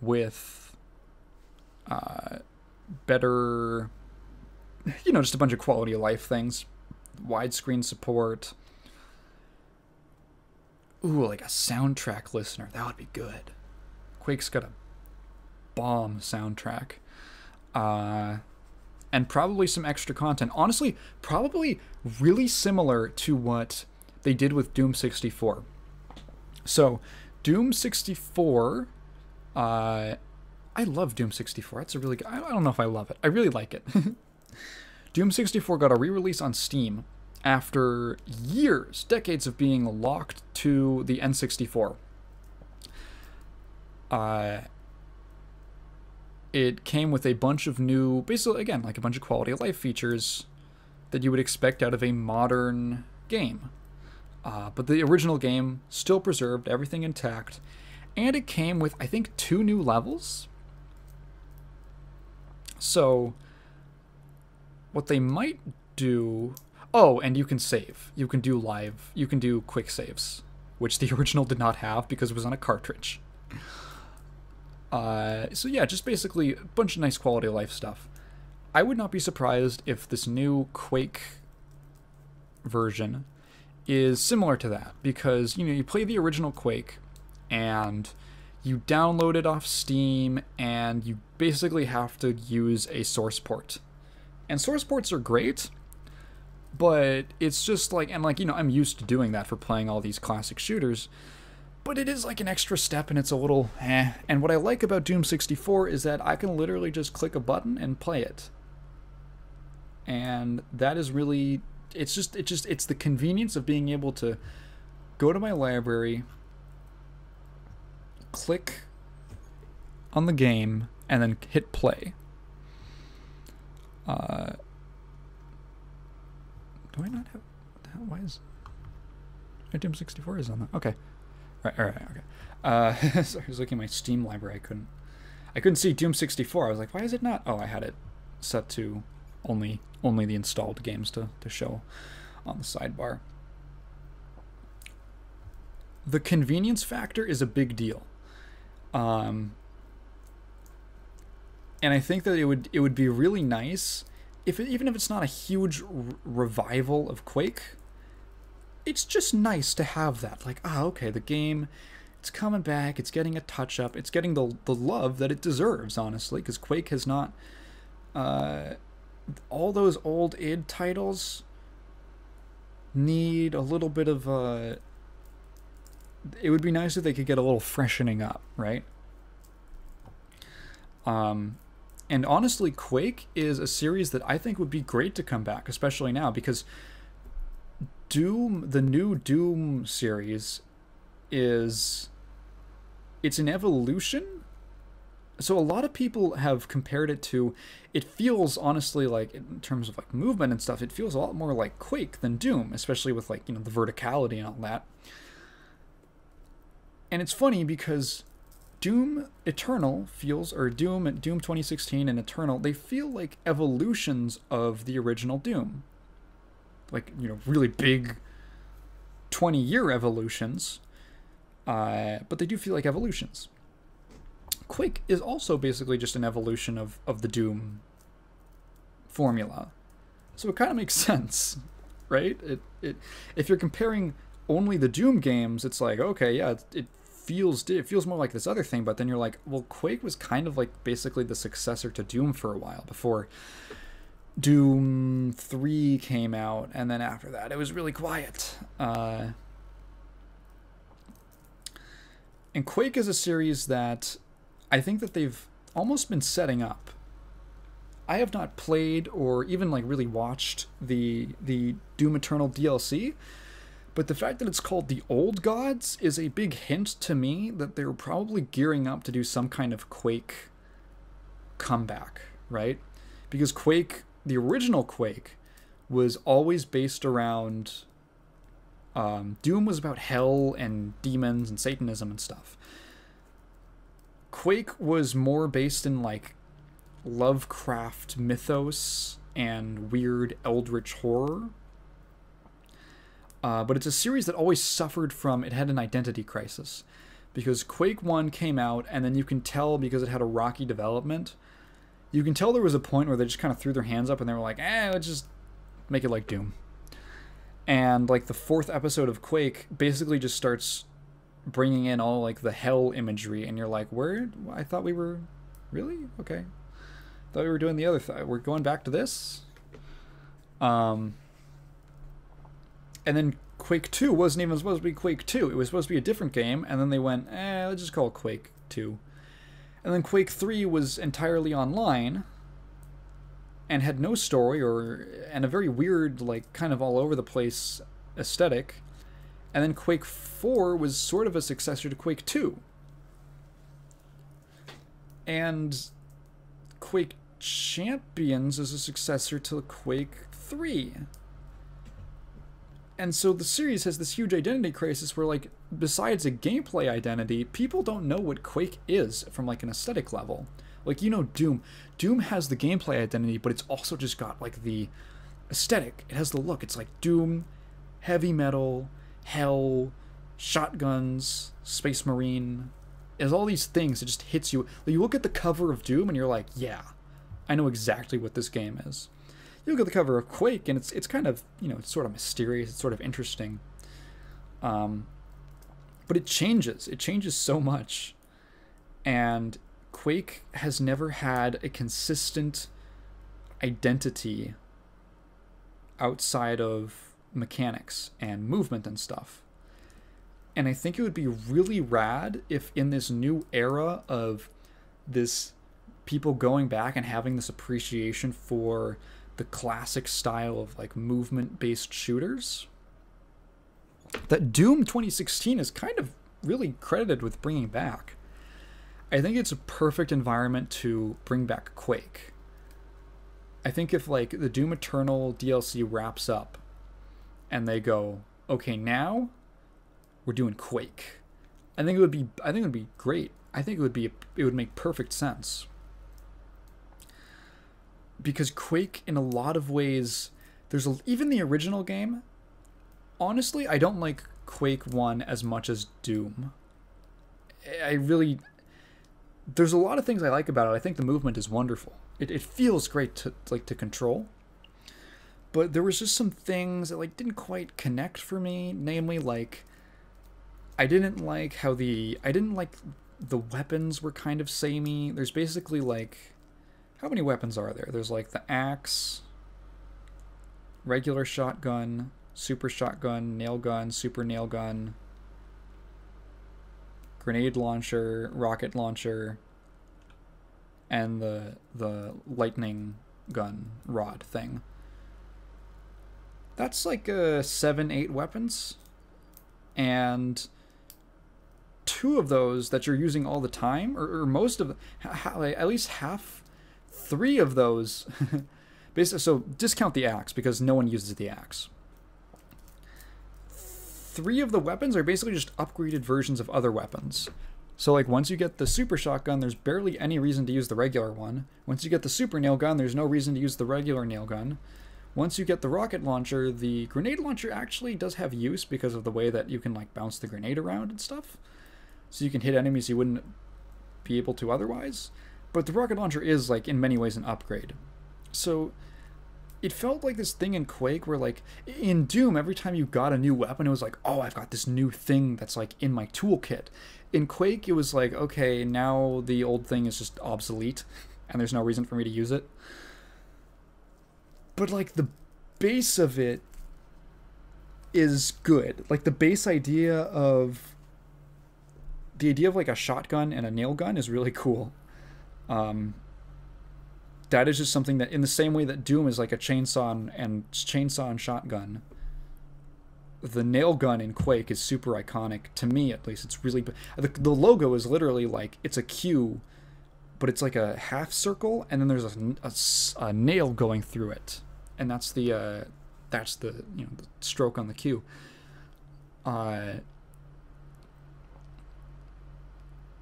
with better you know, just a bunch of quality of life things. Widescreen support. Ooh, like a soundtrack listener. That would be good. Quake's got a bomb soundtrack. And probably some extra content. Honestly, probably really similar to what they did with Doom 64. So, Doom 64, I love Doom 64. That's a really good, I don't know if I love it. I really like it. Doom 64 got a re-release on Steam after years, decades of being locked to the N64. It came with a bunch of new, basically, again, like a bunch of quality of life features that you would expect out of a modern game. But the original game still preserved, everything intact, and it came with, I think, 2 new levels. So, what they might do... Oh, and you can save. You can do quick saves, which the original did not have because it was on a cartridge. So yeah, just basically a bunch of nice quality of life stuff. I would not be surprised if this new Quake version is similar to that, because, you know, you play the original Quake and you download it off Steam and you basically have to use a source port. And source ports are great, but it's just like, and like, you know, I'm used to doing that for playing all these classic shooters. But it is like an extra step, and it's a little eh. And what I like about Doom 64 is that I can literally just click a button and play it. And that is really, it's the convenience of being able to go to my library, click on the game, and then hit play. Do I not have, why is, Doom 64 is on that, okay. All right, okay. So I was looking at my Steam library. I couldn't see Doom 64. I was like, why is it not? Oh, I had it set to only the installed games to show on the sidebar. The convenience factor is a big deal. And I think that it would be really nice even if it's not a huge revival of Quake. It's just nice to have that. Like, okay, the game, it's coming back, it's getting a touch-up, it's getting the love that it deserves, honestly, because Quake has not... all those old id titles need a little bit of... it would be nice if they could get a little freshening up, right? And honestly, Quake is a series that I think would be great to come back, especially now, because... the new Doom series it's an evolution. So a lot of people have compared it to, it feels honestly like, in terms of like movement and stuff, it feels a lot more like Quake than Doom, especially with like, you know, the verticality and all that. And it's funny because Doom Eternal feels, or Doom 2016 and Eternal, they feel like evolutions of the original Doom. Like, you know, really big 20-year evolutions, but they do feel like evolutions. Quake is also basically just an evolution of the Doom formula, so it kind of makes sense, right? If you're comparing only the Doom games, it's like, okay, yeah, it feels more like this other thing, but then you're like, well, Quake was kind of like basically the successor to Doom for a while before Doom 3 came out, and then after that it was really quiet. And Quake is a series that I think that they've almost been setting up. I have not played or even like really watched the Doom Eternal DLC, but the fact that it's called The Old Gods is a big hint to me that they're probably gearing up to do some kind of Quake comeback, right? Because Quake, the original Quake, was always based around... Doom was about hell and demons and Satanism and stuff. Quake was more based in, like, Lovecraft mythos and weird eldritch horror. But it's a series that always suffered from... It had an identity crisis. Because Quake 1 came out, and then you can tell, because it had a rocky development, You can tell there was a point where they just kind of threw their hands up and they were like, let's just make it like Doom. And like the 4th episode of Quake basically just starts bringing in all like the hell imagery, and you're like, where? I thought we were really okay. Thought we were doing the other thing. We're going back to this. And then Quake 2 wasn't even supposed to be Quake 2. It was supposed to be a different game, and then they went, let's just call it Quake 2. And then Quake 3 was entirely online and had no story and a very weird, like, kind of all over the place aesthetic. And then Quake 4 was sort of a successor to Quake 2. And Quake Champions is a successor to Quake 3. And so the series has this huge identity crisis where, like, besides a gameplay identity, people don't know what Quake is from, like, an aesthetic level. Like, you know, Doom. Doom has the gameplay identity, but it's also just got, like, the aesthetic. It has the look. It's like Doom, heavy metal, hell, shotguns, Space Marine. There's all these things that just hits you. Like, you look at the cover of Doom and you're like, yeah, I know exactly what this game is. You look at the cover of Quake and it's kind of, you know, it's sort of mysterious, it's sort of interesting. But it changes so much. And Quake has never had a consistent identity outside of mechanics and movement and stuff. And I think it would be really rad if in this new era of this people going back and having this appreciation for the classic style of like movement-based shooters, that Doom 2016 is kind of really credited with bringing back. I think it's a perfect environment to bring back Quake. I think if like the Doom Eternal DLC wraps up and they go, okay, now we're doing Quake, I think it would be great. I think it would make perfect sense. Because Quake, in a lot of ways, even the original game, honestly, I don't like Quake 1 as much as Doom. There's a lot of things I like about it. I think the movement is wonderful. It feels great to control. But there was just some things that like didn't quite connect for me. Namely, like, I didn't like the weapons were kind of samey. There's basically like, how many weapons are there? There's like the axe, regular shotgun, super shotgun, nail gun, super nail gun, grenade launcher, rocket launcher, and the lightning gun rod thing. That's like 7-8 weapons, and 2 of those that you're using all the time, or most of them, at least half. 3 of those, basically, so discount the axe because no one uses the axe. 3 of the weapons are basically just upgraded versions of other weapons. So like once you get the super shotgun, there's barely any reason to use the regular one. Once you get the super nail gun, there's no reason to use the regular nail gun. Once you get the rocket launcher, the grenade launcher actually does have use because of the way that you can like bounce the grenade around and stuff. So you can hit enemies you wouldn't be able to otherwise. But the rocket launcher is, like, in many ways an upgrade. So it felt like this thing in Quake where, like, in Doom, every time you got a new weapon, it was like, oh, I've got this new thing that's, like, in my toolkit. In Quake, it was like, okay, now the old thing is just obsolete, and there's no reason for me to use it. But, like, the base of it is good. Like, the base idea of... The idea of, like, a shotgun and a nail gun is really cool. That is just something that, in the same way that Doom is like a chainsaw and shotgun, the nail gun in Quake is super iconic to me, at least. It's really the logo is literally like it's a Q, but it's like a half circle, and then there's a nail going through it, and that's the the stroke on the Q. And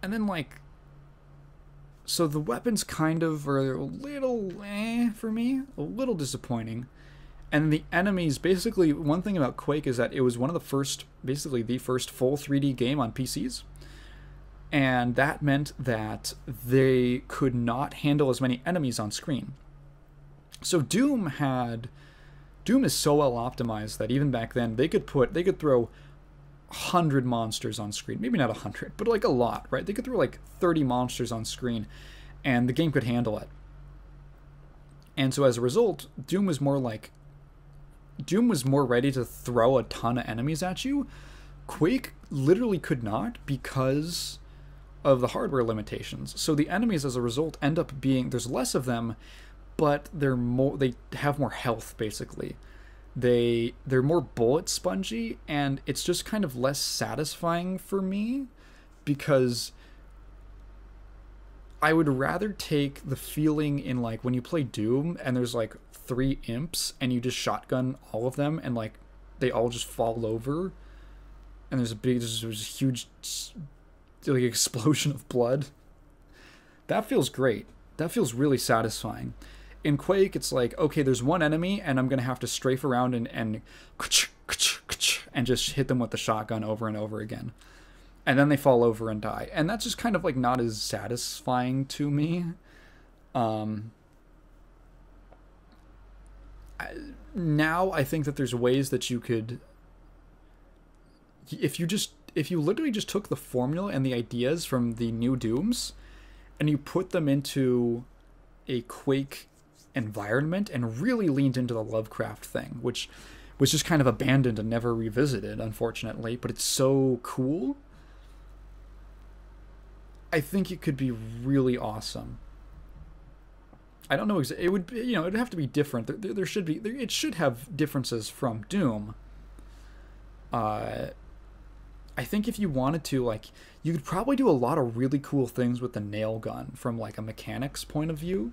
then like. So the weapons kind of are a little for me, a little disappointing. And the enemies, basically, one thing about Quake is that it was one of the first, basically the first full 3D game on PCs. And that meant that they could not handle as many enemies on screen. So Doom is so well optimized that even back then they could throw 100 monsters on screen. Maybe not 100, but like a lot, right? They could throw like 30 monsters on screen and the game could handle it. And so as a result, Doom was more ready to throw a ton of enemies at you. Quake literally could not because of the hardware limitations. So the enemies as a result end up being, there's less of them, but they have more health basically. They're more bullet spongy, and it's just kind of less satisfying for me because I would rather take the feeling in like when you play Doom and there's like 3 imps and you just shotgun all of them and like they all just fall over and there's a huge like explosion of blood. That feels great. That feels really satisfying. In Quake, it's like, okay, there's one enemy and I'm gonna have to strafe around and just hit them with the shotgun over and over again. And then they fall over and die. And that's just kind of like not as satisfying to me. Now I think that there's ways that you could, if you literally just took the formula and the ideas from the new Dooms and you put them into a Quake environment and really leaned into the Lovecraft thing, which was just kind of abandoned and never revisited, unfortunately, but it's so cool. I think it could be really awesome. I don't know it would be, it'd have to be different. It should have differences from Doom. I think if you wanted to, like, you could probably do a lot of really cool things with the nail gun from like a mechanics point of view.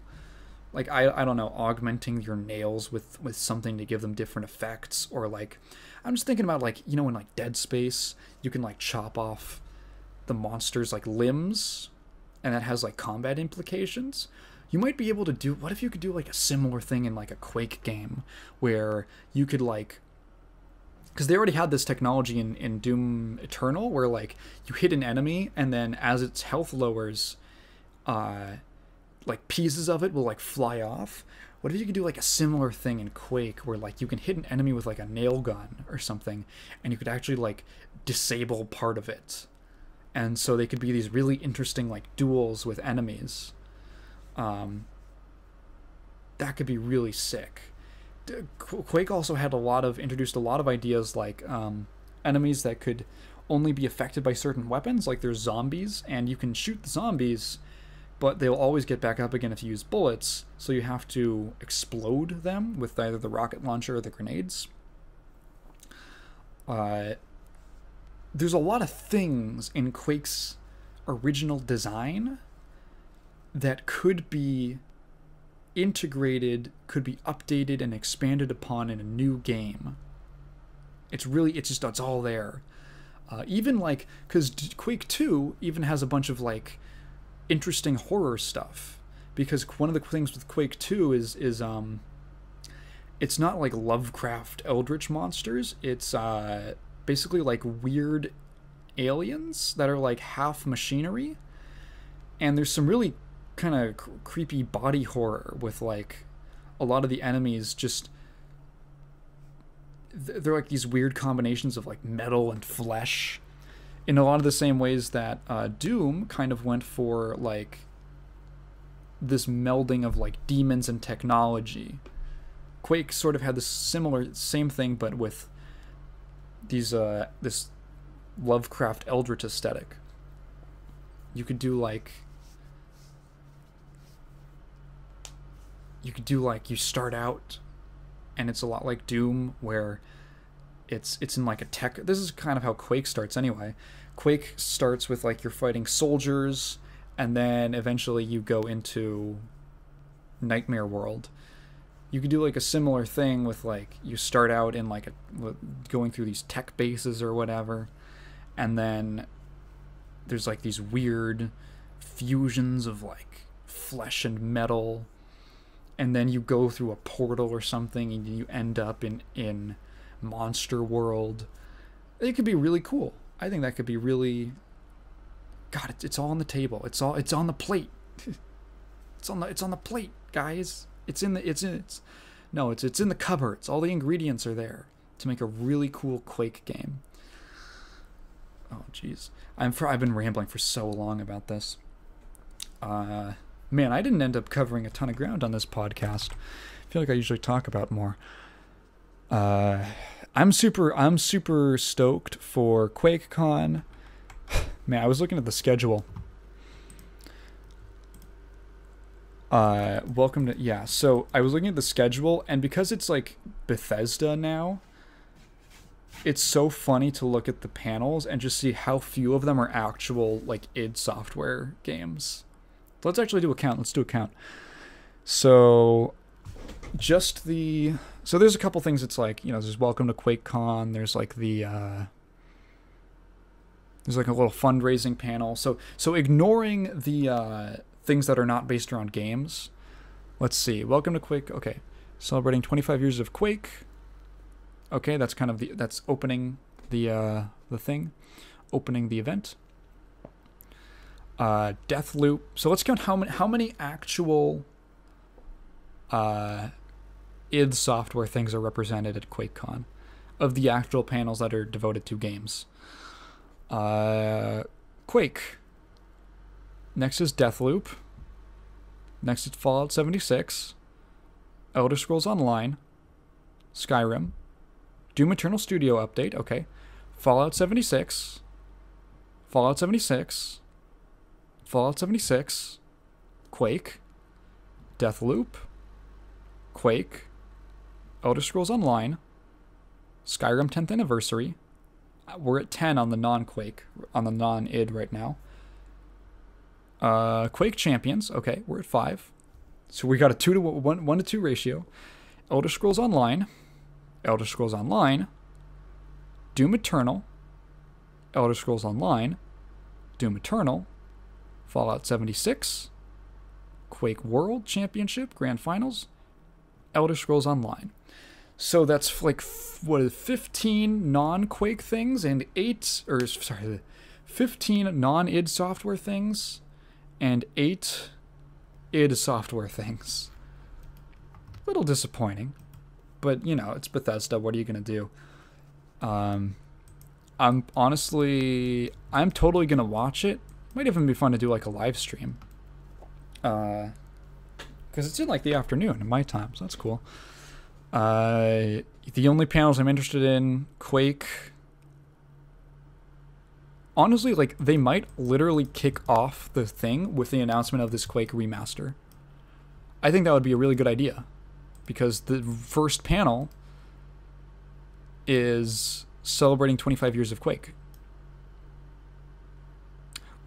Like, I don't know, augmenting your nails with something to give them different effects, or like, I'm just thinking about like, in like Dead Space, you can like chop off the monster's like limbs, and that has like combat implications. You might be able to do, what if you could do like a similar thing in like a Quake game where you could like, because they already had this technology in Doom Eternal where like you hit an enemy and then as its health lowers, like pieces of it will like fly off. What if you could do like a similar thing in Quake where like you can hit an enemy with like a nail gun or something and you could actually like disable part of it, and so they could be these really interesting like duels with enemies. That could be really sick. Quake also had introduced a lot of ideas like enemies that could only be affected by certain weapons, like there's zombies and you can shoot the zombies but they'll always get back up again if you use bullets, so you have to explode them with either the rocket launcher or the grenades. There's a lot of things in Quake's original design that could be integrated, could be updated and expanded upon in a new game. It's all there. Even like, because Quake 2 even has a bunch of like interesting horror stuff, because one of the things with Quake 2 is it's not like Lovecraft eldritch monsters. It's basically like weird aliens that are like half machinery, and there's some really kind of creepy body horror with like a lot of the enemies just, they're like these weird combinations of like metal and flesh in a lot of the same ways that Doom kind of went for like this melding of like demons and technology. Quake sort of had this same thing, but with these this Lovecraft eldritch aesthetic. You could do like you start out and it's a lot like Doom, where it's in like a tech, this is kind of how Quake starts anyway. Quake starts with like you're fighting soldiers, and then eventually you go into Nightmare World. You could do like a similar thing with like you start out in like going through these tech bases or whatever, and then there's like these weird fusions of like flesh and metal, and then you go through a portal or something and you end up in Monster World. It could be really cool. I think that could be really God, it's all on the table. It's on the plate. It's on the plate, guys. It's in the cupboards. All the ingredients are there to make a really cool Quake game. Oh, jeez. I've been rambling for so long about this. Man, I didn't end up covering a ton of ground on this podcast. I feel like I usually talk about more. I'm super stoked for QuakeCon. Man, I was looking at the schedule. So I was looking at the schedule, and because it's like Bethesda now, it's so funny to look at the panels and just see how few of them are actual like id Software games. Let's actually do a count. Let's do a count. So there's a couple things. It's like, there's Welcome to QuakeCon. There's like there's like a little fundraising panel. So ignoring the things that are not based around games. Let's see. Welcome to Quake. Okay. Celebrating 25 years of Quake. Okay, that's kind of that's opening the thing. Opening the event. Deathloop. So let's count how many actual id Software things are represented at QuakeCon of the actual panels that are devoted to games. Quake. Next is Deathloop. Next is Fallout 76. Elder Scrolls Online. Skyrim. Doom Eternal Studio Update. Okay. Fallout 76. Fallout 76. Fallout 76. Quake. Deathloop. Quake. Elder Scrolls Online. Skyrim 10th Anniversary. We're at 10 on the non-Quake, on the non-id right now. Quake Champions. Okay, we're at 5. So we got a 1 to 2 ratio. Elder Scrolls Online. Elder Scrolls Online. Doom Eternal. Elder Scrolls Online. Doom Eternal. Fallout 76. Quake World Championship Grand Finals. Elder Scrolls Online. So that's like 15 non-Quake things and 15 non-id Software things and 8 id Software things. A little disappointing, but it's Bethesda. What are you gonna do? I'm totally gonna watch it. Might even be fun to do like a live stream. Because it's in like the afternoon in my time, so that's cool. The only panels I'm interested in, Quake. Honestly, like, they might literally kick off the thing with the announcement of this Quake remaster. I think that would be a really good idea. Because the first panel is celebrating 25 years of Quake.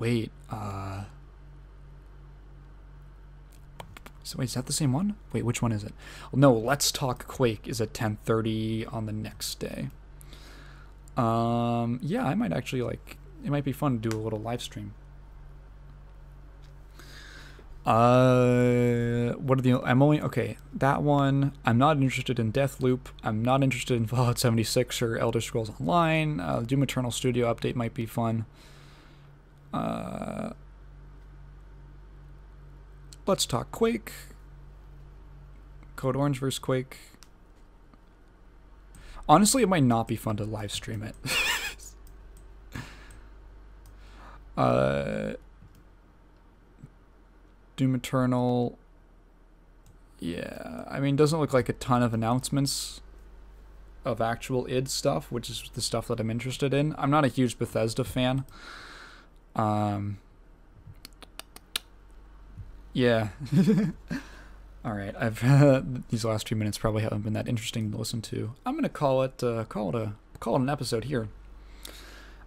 Wait, So wait, is that the same one? Wait, which one is it? No, Let's Talk Quake is at 10:30 on the next day. Yeah, I might actually it might be fun to do a little live stream. What are okay, that one. I'm not interested in Deathloop. I'm not interested in Fallout 76 or Elder Scrolls Online. Doom Eternal Studio Update might be fun. Let's Talk Quake. Code Orange vs. Quake. Honestly, it might not be fun to live stream it. Doom Eternal. Yeah, I mean, doesn't look like a ton of announcements of actual id stuff, which is the stuff that I'm interested in. I'm not a huge Bethesda fan. Yeah. All right. These last 2 minutes probably haven't been that interesting to listen to. I'm gonna call it an episode here.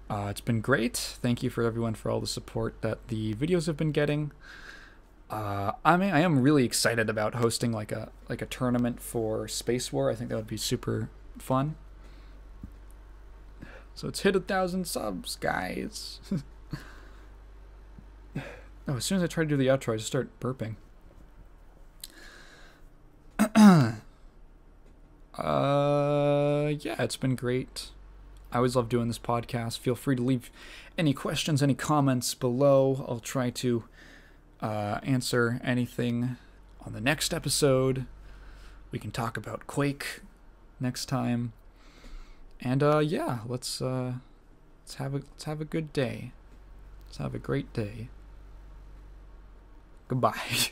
It's been great. Thank you for everyone for all the support that the videos have been getting. I am really excited about hosting like a tournament for Space War. I think that would be super fun. So it's hit 1,000 subs, guys. Oh, as soon as I try to do the outro, I just start burping. Yeah, it's been great. I always love doing this podcast. Feel free to leave any questions, any comments below. I'll try to answer anything on the next episode. We can talk about Quake next time. And yeah, let's have a good day. Let's have a great day. Goodbye.